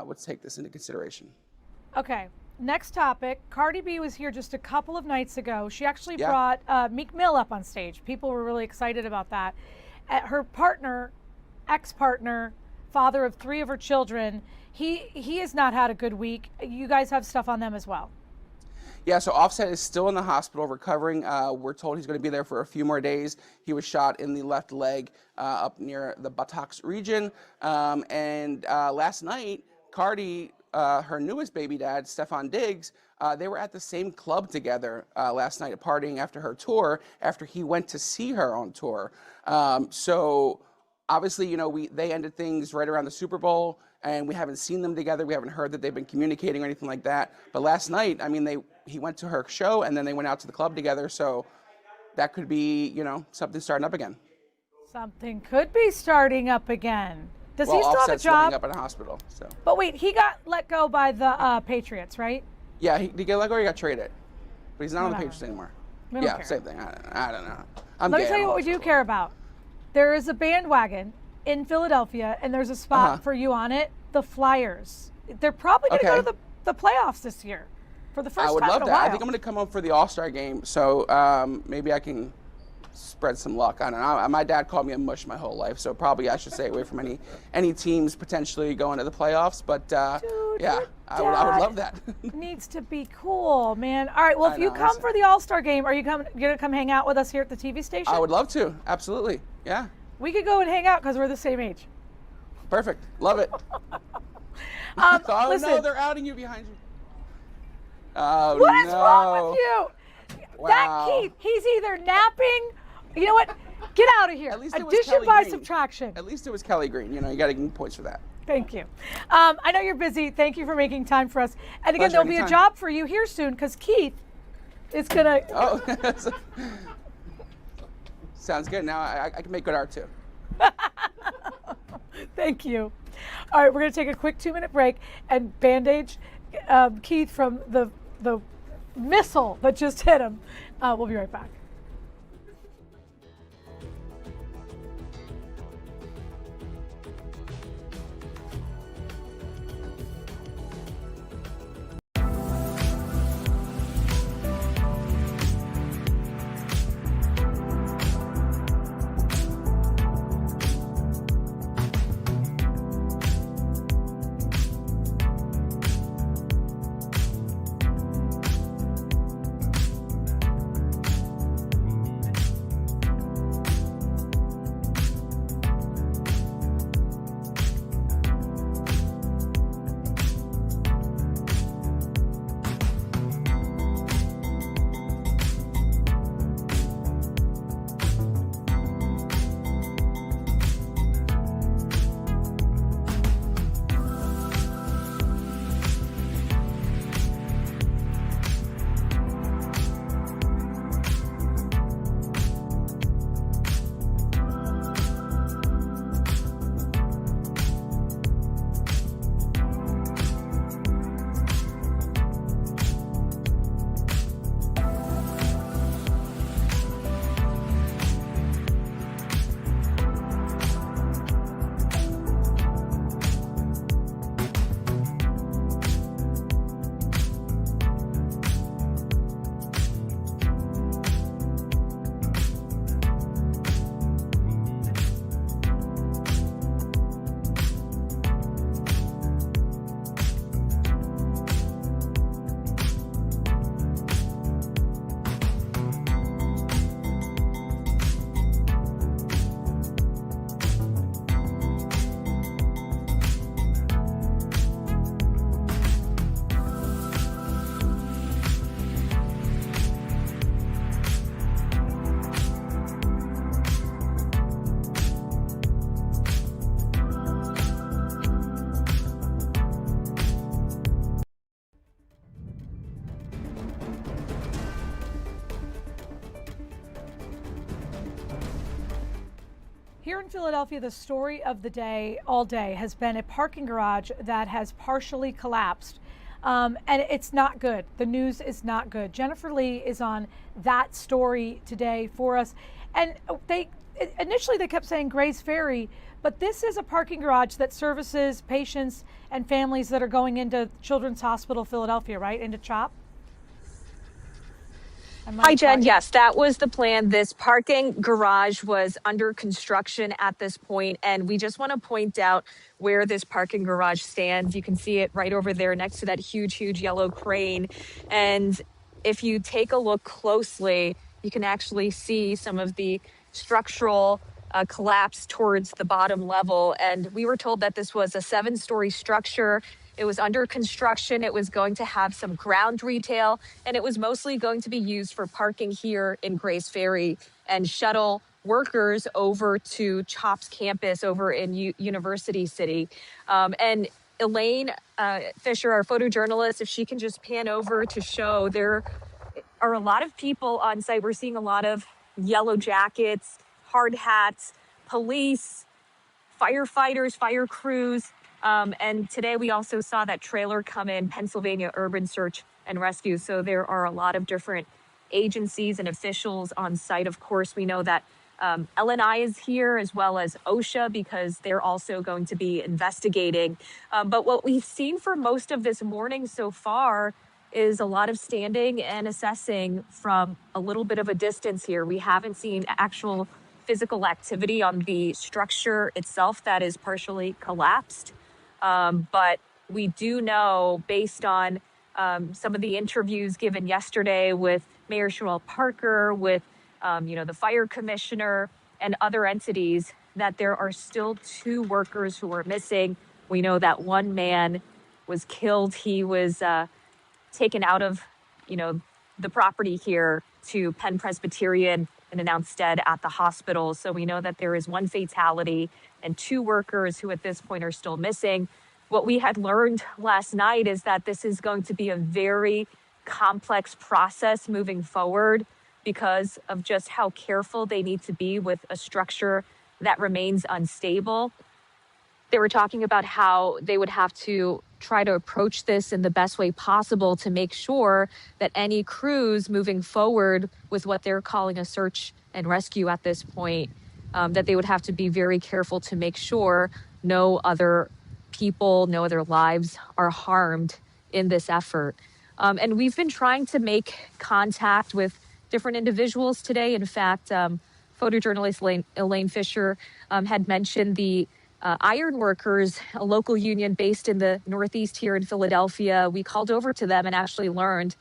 would take this into consideration. Okay. Next topic. Cardi B was here just a couple of nights ago. She actually brought Meek Mill up on stage. People were really excited about that. Her partner, ex-partner, father of 3 of her children, he has not had a good week. You guys have stuff on them as well. Yeah, so Offset is still in the hospital recovering. We're told he's going to be there for a few more days. He was shot in the left leg up near the buttocks region. And last night, Cardi, her newest baby dad, Stefan Diggs, they were at the same club together last night partying after her tour, after he went to see her on tour. So obviously, you know, they ended things right around the Super Bowl, and we haven't seen them together. We haven't heard that they've been communicating or anything like that. But last night, I mean, he went to her show, and then they went out to the club together. So that could be, you know, something starting up again. Something could be starting up again. Does he still have a Offset's job? living up in a hospital. So. But wait, he got let go by the Patriots, right? Yeah, he got let go or he got traded. But he's not on the Whatever. Patriots anymore. We don't Yeah, care. same thing. I don't know. I'm Let me gay, tell you I'm what we do care about. There is a bandwagon in Philadelphia, and there's a spot for you on it, the Flyers. They're probably going to go to the playoffs this year for the first I would time love in a that. I while. think I'm going to come up for the All-Star game, so maybe I can spread some luck. I don't know. My dad called me a mush my whole life, so probably I should stay away from any teams potentially going to the playoffs. But yeah, I would love that. Needs to be cool, man. All right, well, if I you know, come for the All-Star game, are you going to come hang out with us here at the TV station? I would love to. Absolutely. Yeah. We could go and hang out because we're the same age. Perfect. Love it. Oh, listen. no, they're outing you behind you. Oh, What is no. wrong with you? Wow. That Keith, he's either napping. You know what? Get out of here. At least it was Addition Kelly by Green. subtraction. At least it was Kelly Green. You know, you got to give me points for that. Thank you. I know you're busy. Thank you for making time for us. And again, Pleasure, there'll be a anytime. job for you here soon because Keith is going to. Oh, sounds good. Now I can make good art too. Thank you. All right, we're going to take a quick 2-minute break and bandage Keith from the missile that just hit him. We'll be right back. Here in Philadelphia, the story of the day all day has been a parking garage that has partially collapsed. And it's not good. The news is not good. Jennifer Lee is on that story today for us. And initially they kept saying Grays Ferry, but this is a parking garage that services patients and families that are going into Children's Hospital Philadelphia, right? Into CHOP? Hi, Jen. Yes, that was the plan. This parking garage was under construction at this point, and we just want to point out where this parking garage stands. You can see it right over there next to that huge yellow crane. And if you take a look closely, you can actually see some of the structural collapse towards the bottom level. And we were told that this was a 7-story structure. It was under construction. It was going to have some ground retail, and it was mostly going to be used for parking here in Grays Ferry and shuttle workers over to CHOP's campus over in University City. And Elaine Fisher, our photojournalist, if she can just pan over to show, there are a lot of people on site. We're seeing a lot of yellow jackets, hard hats, police, firefighters, fire crews. And today we also saw that trailer come in, Pennsylvania Urban Search and Rescue. So there are a lot of different agencies and officials on site. Of course, we know that LNI is here as well as OSHA because they're also going to be investigating. But what we've seen for most of this morning so far is a lot of standing and assessing from a little bit of a distance here. We haven't seen actual physical activity on the structure itself that is partially collapsed. But we do know, based on some of the interviews given yesterday with Mayor Sherrell Parker, with the fire commissioner and other entities, that there are still 2 workers who are missing. We know that one man was killed. He was taken out of, the property here to Penn Presbyterian and announced dead at the hospital. So we know that there is 1 fatality and 2 workers who at this point are still missing. What we had learned last night is that this is going to be a very complex process moving forward because of just how careful they need to be with a structure that remains unstable. They were talking about how they would have to try to approach this in the best way possible to make sure that any crews moving forward with what they're calling a search and rescue at this point, that they would have to be very careful to make sure no other people, no other lives are harmed in this effort. And we've been trying to make contact with different individuals today. In fact, photojournalist Elaine Fisher had mentioned the iron workers, a local union based in the Northeast here in Philadelphia. We called over to them and actually learned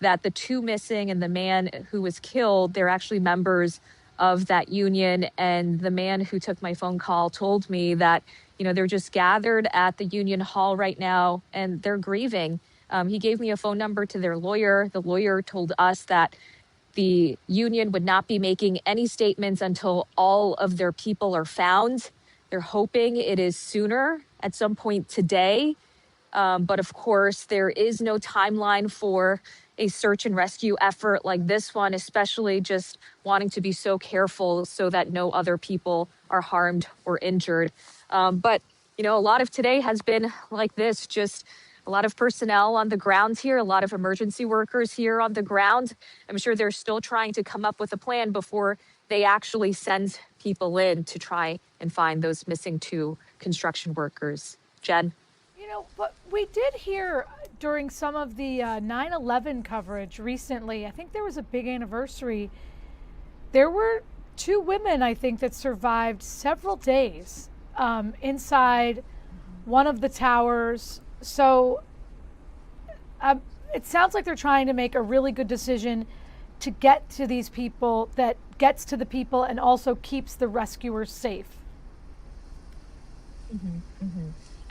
that the 2 missing and the man who was killed, they're actually members of that union. And the man who took my phone call told me that, they're just gathered at the union hall right now and they're grieving. He gave me a phone number to their lawyer. The lawyer told us that the union would not be making any statements until all of their people are found. They're hoping it is sooner, at some point today. But of course, there is no timeline for a search and rescue effort like this one, especially just wanting to be so careful so that no other people are harmed or injured. But, a lot of today has been like this, just a lot of personnel on the ground here, a lot of emergency workers here on the ground. I'm sure they're still trying to come up with a plan before they actually send people in to try and find those missing 2 construction workers. Jen? But we did hear during some of the 9/11 coverage recently, I think there was a big anniversary. There were 2 women, I think, that survived several days inside one of the towers. So it sounds like they're trying to make a really good decision to get to these people, that gets to the people and also keeps the rescuers safe.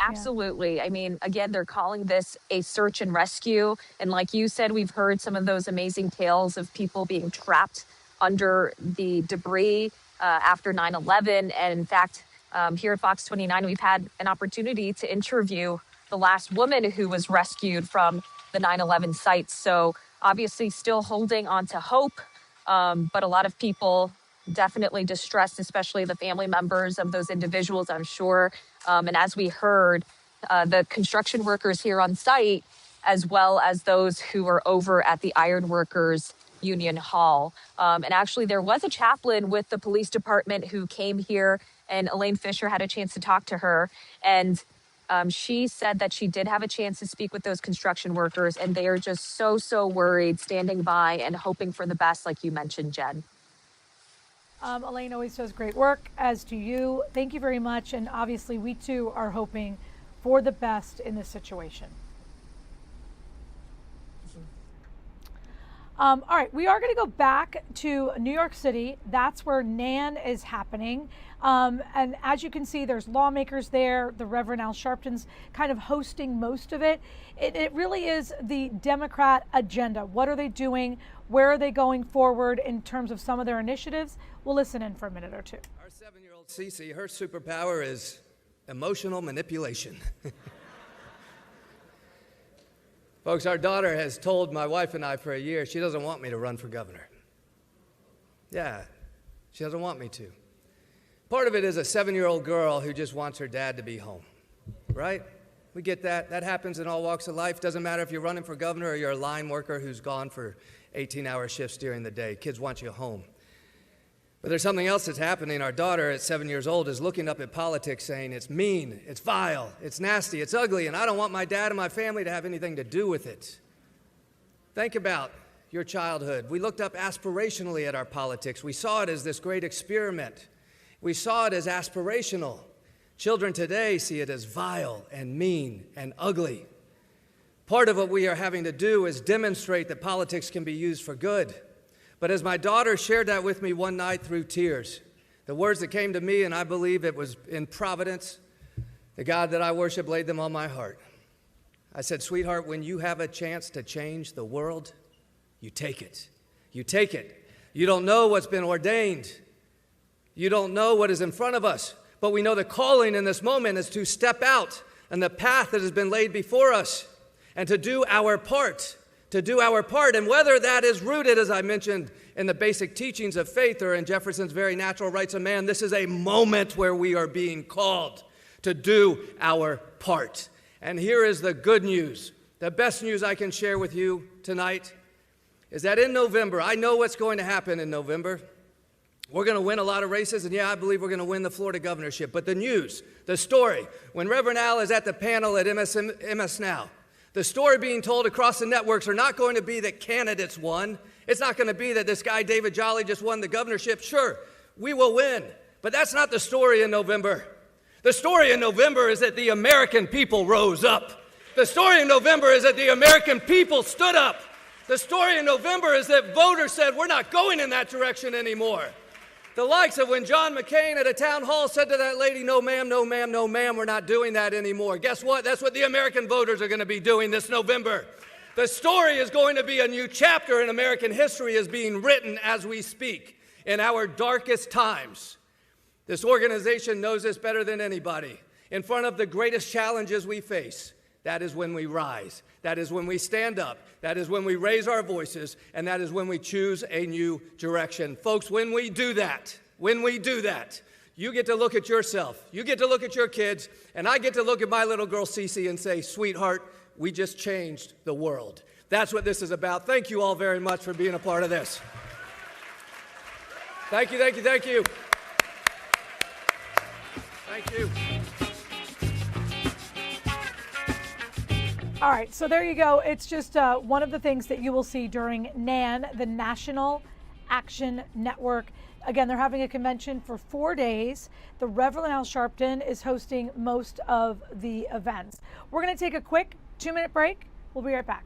Absolutely. I mean, again, they're calling this a search and rescue. And like you said, we've heard some of those amazing tales of people being trapped under the debris after 9/11. And in fact, here at Fox 29, we've had an opportunity to interview the last woman who was rescued from the 9/11 site. So obviously still holding on to hope, but a lot of people definitely distressed, especially the family members of those individuals, I'm sure. And as we heard, the construction workers here on site, as well as those who are over at the Ironworkers Union Hall. And actually, there was a chaplain with the police department who came here, and Elaine Fisher had a chance to talk to her. And she said that she did have a chance to speak with those construction workers, and they are just so worried, standing by and hoping for the best, like you mentioned, Jen. Elaine always does great work, as do you. Thank you very much. And obviously, we too are hoping for the best in this situation. All right, we are going to go back to New York City. That's where NAN is happening. And as you can see, there's lawmakers there. The Reverend Al Sharpton's kind of hosting most of it. It really is the Democrat agenda. What are they doing? Where are they going forward in terms of some of their initiatives? We'll listen in for a minute or two. Our 7-year-old Cece, her superpower is emotional manipulation. Folks, our daughter has told my wife and I for a year she doesn't want me to run for governor. Yeah, she doesn't want me to. Part of it is a 7-year-old girl who just wants her dad to be home, right? We get that. That happens in all walks of life. Doesn't matter if you're running for governor or you're a line worker who's gone for 18-hour shifts during the day. Kids want you home. But there's something else that's happening. Our daughter at 7 years old is looking up at politics saying it's mean, it's vile, it's nasty, it's ugly, and I don't want my dad and my family to have anything to do with it. Think about your childhood. We looked up aspirationally at our politics. We saw it as this great experiment. We saw it as aspirational. Children today see it as vile and mean and ugly. Part of what we are having to do is demonstrate that politics can be used for good. But as my daughter shared that with me one night through tears, the words that came to me, and I believe it was in providence, the God that I worship laid them on my heart. I said, sweetheart, when you have a chance to change the world, you take it. You take it. You don't know what's been ordained. You don't know what is in front of us. But we know the calling in this moment is to step out on the path that has been laid before us and to do our part. To do our part, and whether that is rooted, as I mentioned, in the basic teachings of faith or in Jefferson's very natural rights of man, this is a moment where we are being called to do our part. And here is the good news. The best news I can share with you tonight is that in November, I know what's going to happen in November. We're going to win a lot of races, and yeah, I believe we're going to win the Florida governorship. But the news, the story, when Reverend Al is at the panel at MS Now, the story being told across the networks are not going to be that candidates won. It's not going to be that this guy, David Jolly, just won the governorship. Sure, we will win. But that's not the story in November. The story in November is that the American people rose up. The story in November is that the American people stood up. The story in November is that voters said, we're not going in that direction anymore. The likes of when John McCain at a town hall said to that lady, no ma'am, no ma'am, no ma'am, we're not doing that anymore. Guess what? That's what the American voters are going to be doing this November. The story is going to be a new chapter in American history is being written as we speak in our darkest times. This organization knows this better than anybody. In front of the greatest challenges we face, that is when we rise. That is when we stand up. That is when we raise our voices. And that is when we choose a new direction. Folks, when we do that, you get to look at yourself. You get to look at your kids. And I get to look at my little girl, Cece, and say, sweetheart, we just changed the world. That's what this is about. Thank you all very much for being a part of this. Thank you, thank you, thank you. Thank you. All right, so there you go. It's just one of the things that you will see during NAN, the National Action Network. Again, they're having a convention for 4 days. The Reverend Al Sharpton is hosting most of the events. We're going to take a quick 2-minute break. We'll be right back.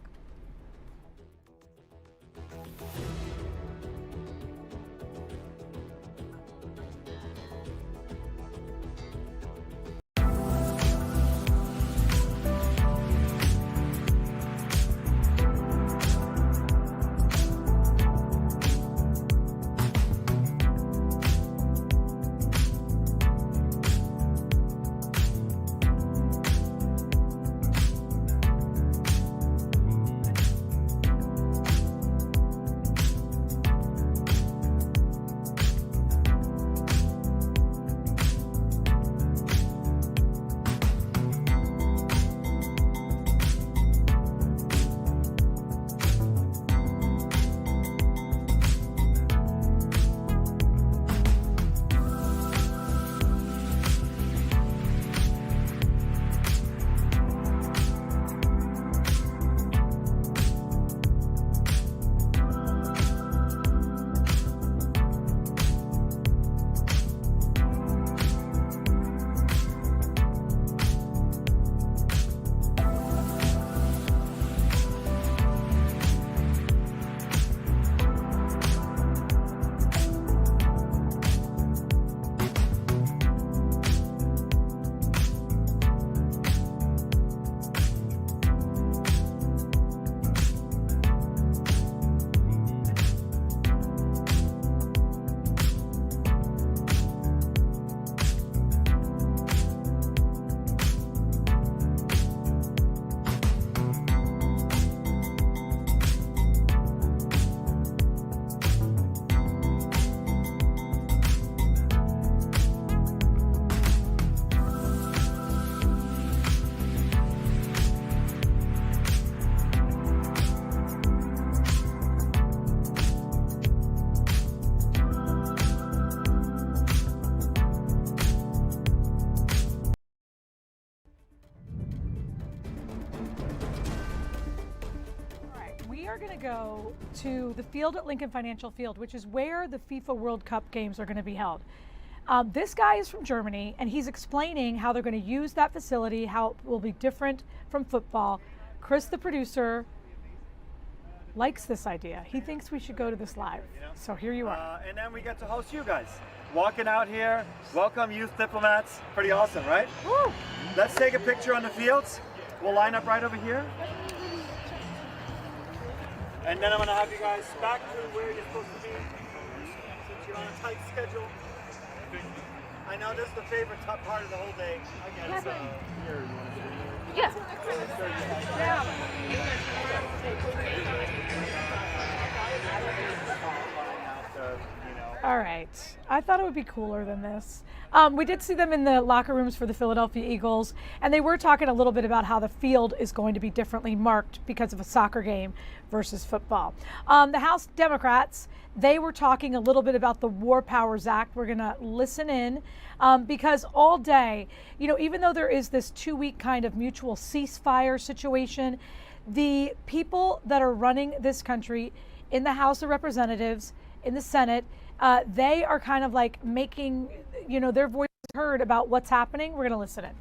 are going to go to the field at Lincoln Financial Field, which is where the FIFA World Cup games are going to be held. This guy is from Germany, and he's explaining how they're going to use that facility, how it will be different from football. Chris, the producer, likes this idea. He thinks we should go to this live. So here you are. And then we get to host you guys. Walking out here, welcome youth diplomats. Pretty awesome, right? Woo! Let's take a picture on the fields. We'll line up right over here. And then I'm going to have you guys back to where you're supposed to be, since you're on a tight schedule. I know this is the favorite top part of the whole day. I get it. Yeah. All right. I thought it would be cooler than this. We did see them in the locker rooms for the Philadelphia Eagles, and they were talking a little bit about how the field is going to be differently marked because of a soccer game versus football. The House Democrats, they were talking a little bit about the War Powers Act. We're going to listen in because all day, even though there is this 2-week kind of mutual ceasefire situation, the people that are running this country in the House of Representatives, in the Senate, they are kind of like making, their voices heard about what's happening. We're going to listen in.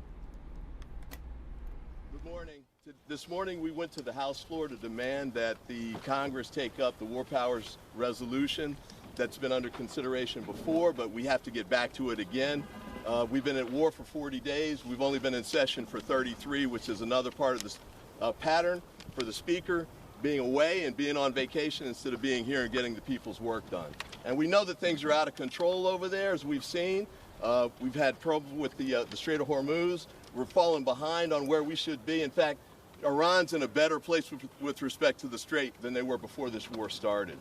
Good morning. This morning we went to the House floor to demand that the Congress take up the War Powers resolution that's been under consideration before, but we have to get back to it again. We've been at war for 40 days. We've only been in session for 33, which is another part of this pattern for the Speaker being away and being on vacation instead of being here and getting the people's work done. And we know that things are out of control over there, as we've seen. We've had problems with the Strait of Hormuz. We're falling behind on where we should be. In fact, Iran's in a better place with respect to the Strait than they were before this war started.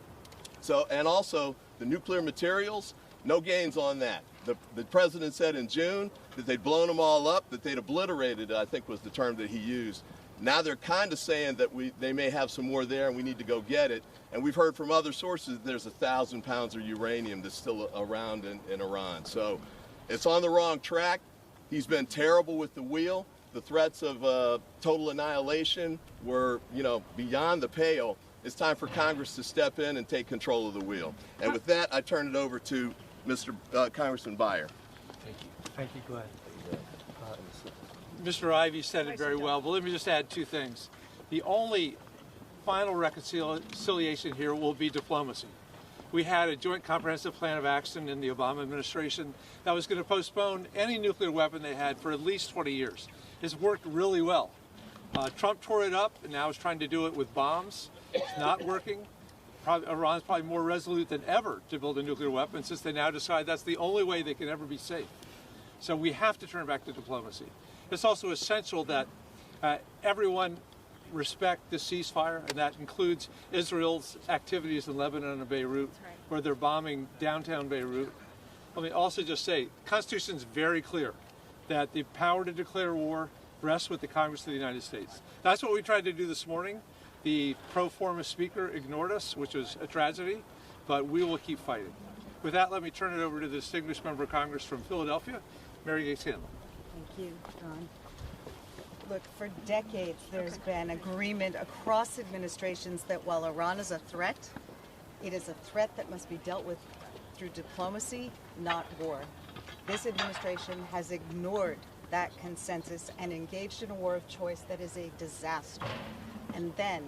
And also, the nuclear materials, no gains on that. The president said in June that they'd blown them all up, that they'd obliterated it, I think was the term that he used. Now they're kind of saying that they may have some more there and we need to go get it. And we've heard from other sources that there's 1,000 pounds of uranium that's still around in Iran. So it's on the wrong track. He's been terrible with the wheel. The threats of total annihilation were, beyond the pale. It's time for Congress to step in and take control of the wheel. And with that, I turn it over to Mr. Congressman Beyer. Thank you. Thank you. Go ahead. Mr. Ivey said it very well, but let me just add two things. The only final reconciliation here will be diplomacy. We had a joint comprehensive plan of action in the Obama administration that was going to postpone any nuclear weapon they had for at least 20 years. It's worked really well. Trump tore it up and now is trying to do it with bombs. It's not working. Iran's probably more resolute than ever to build a nuclear weapon since they now decide that's the only way they can ever be safe. So we have to turn back to diplomacy. It's also essential that everyone respect the ceasefire, and that includes Israel's activities in Lebanon and Beirut, where they're bombing downtown Beirut. Let me also just say, the Constitution is very clear that the power to declare war rests with the Congress of the United States. That's what we tried to do this morning. The pro forma speaker ignored us, which was a tragedy, but we will keep fighting. With that, let me turn it over to the distinguished member of Congress from Philadelphia, Mary Gates Hanlon. Thank you, Don. Look, for decades there's been agreement across administrations that while Iran is a threat, it is a threat that must be dealt with through diplomacy, not war. This administration has ignored that consensus and engaged in a war of choice that is a disaster. And then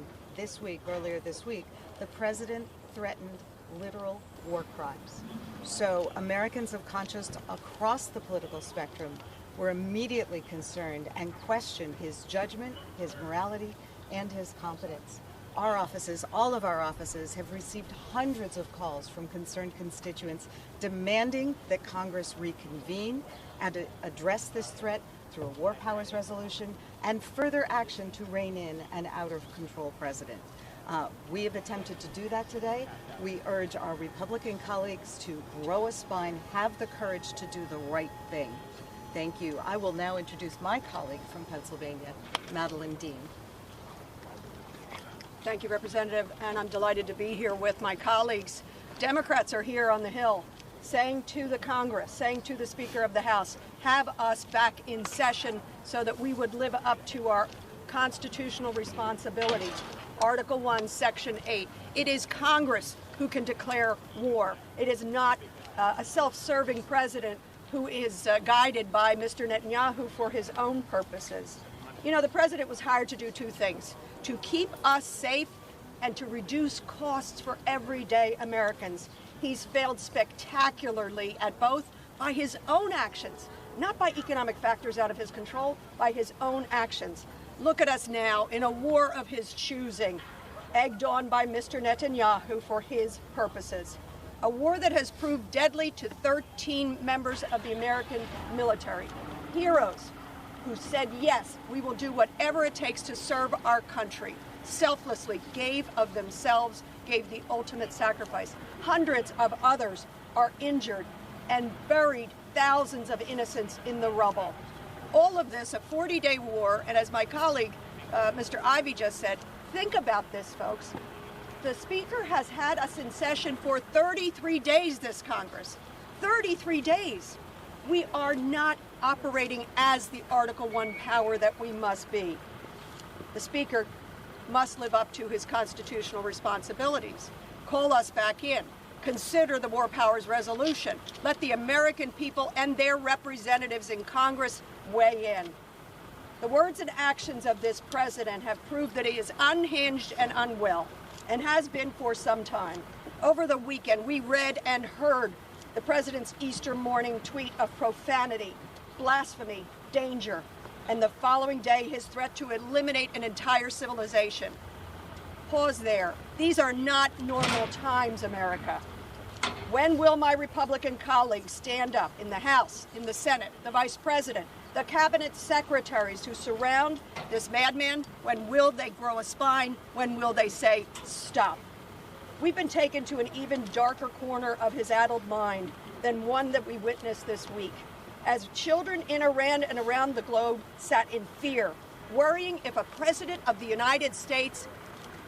earlier this week, the president threatened literal war crimes. So Americans of conscience across the political spectrum were immediately concerned and questioned his judgment, his morality, and his competence. Our offices, all of our offices, have received hundreds of calls from concerned constituents demanding that Congress reconvene and address this threat through a War Powers resolution and further action to rein in an out-of-control president. We have attempted to do that today. We urge our Republican colleagues to grow a spine, have the courage to do the right thing. Thank you. I will now introduce my colleague from Pennsylvania, Madeline Dean. Thank you, Representative, and I'm delighted to be here with my colleagues. Democrats are here on the Hill saying to the Congress, saying to the Speaker of the House, have us back in session so that we would live up to our constitutional responsibility. Article 1, Section 8. It is Congress who can declare war. It is not a self-serving president who is guided by Mr. Netanyahu for his own purposes. You know, the president was hired to do two things: to keep us safe and to reduce costs for everyday Americans. He's failed spectacularly at both by his own actions, not by economic factors out of his control, by his own actions. Look at us now in a war of his choosing, egged on by Mr. Netanyahu for his purposes. A war that has proved deadly to 13 members of the American military. Heroes who said, yes, we will do whatever it takes to serve our country. Selflessly gave of themselves, gave the ultimate sacrifice. Hundreds of others are injured and buried thousands of innocents in the rubble. All of this, a 40-day war, and as my colleague, Mr. Ivey just said, think about this, folks. The Speaker has had us in session for 33 days, this Congress. 33 days. We are not operating as the Article 1 power that we must be. The Speaker must live up to his constitutional responsibilities. Call us back in. Consider the War Powers Resolution. Let the American people and their representatives in Congress weigh in. The words and actions of this president have proved that he is unhinged and unwell, and has been for some time. Over the weekend, we read and heard the president's Easter morning tweet of profanity, blasphemy, danger, and the following day, his threat to eliminate an entire civilization. Pause there. These are not normal times, America. When will my Republican colleagues stand up in the House, in the Senate, the Vice President, the cabinet secretaries who surround this madman? When will they grow a spine? When will they say, stop? We've been taken to an even darker corner of his addled mind than one that we witnessed this week, as children in Iran and around the globe sat in fear, worrying if a president of the United States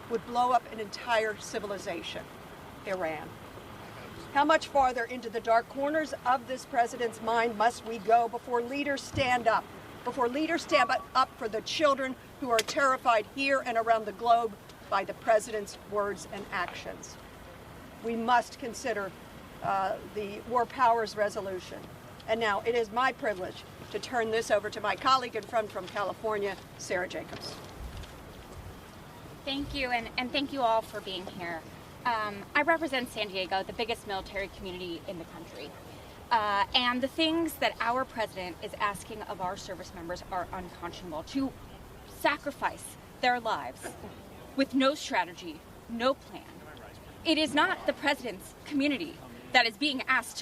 would blow up an entire civilization, Iran. How much farther into the dark corners of this president's mind must we go before leaders stand up? Before leaders stand up for the children who are terrified here and around the globe by the president's words and actions. We must consider the War Powers Resolution. And now it is my privilege to turn this over to my colleague and friend from California, Sarah Jacobs. Thank you, and thank you all for being here. I represent San Diego, the biggest military community in the country. And the things that our president is asking of our service members are unconscionable. To sacrifice their lives with no strategy, no plan. It is not the president's community that is being asked to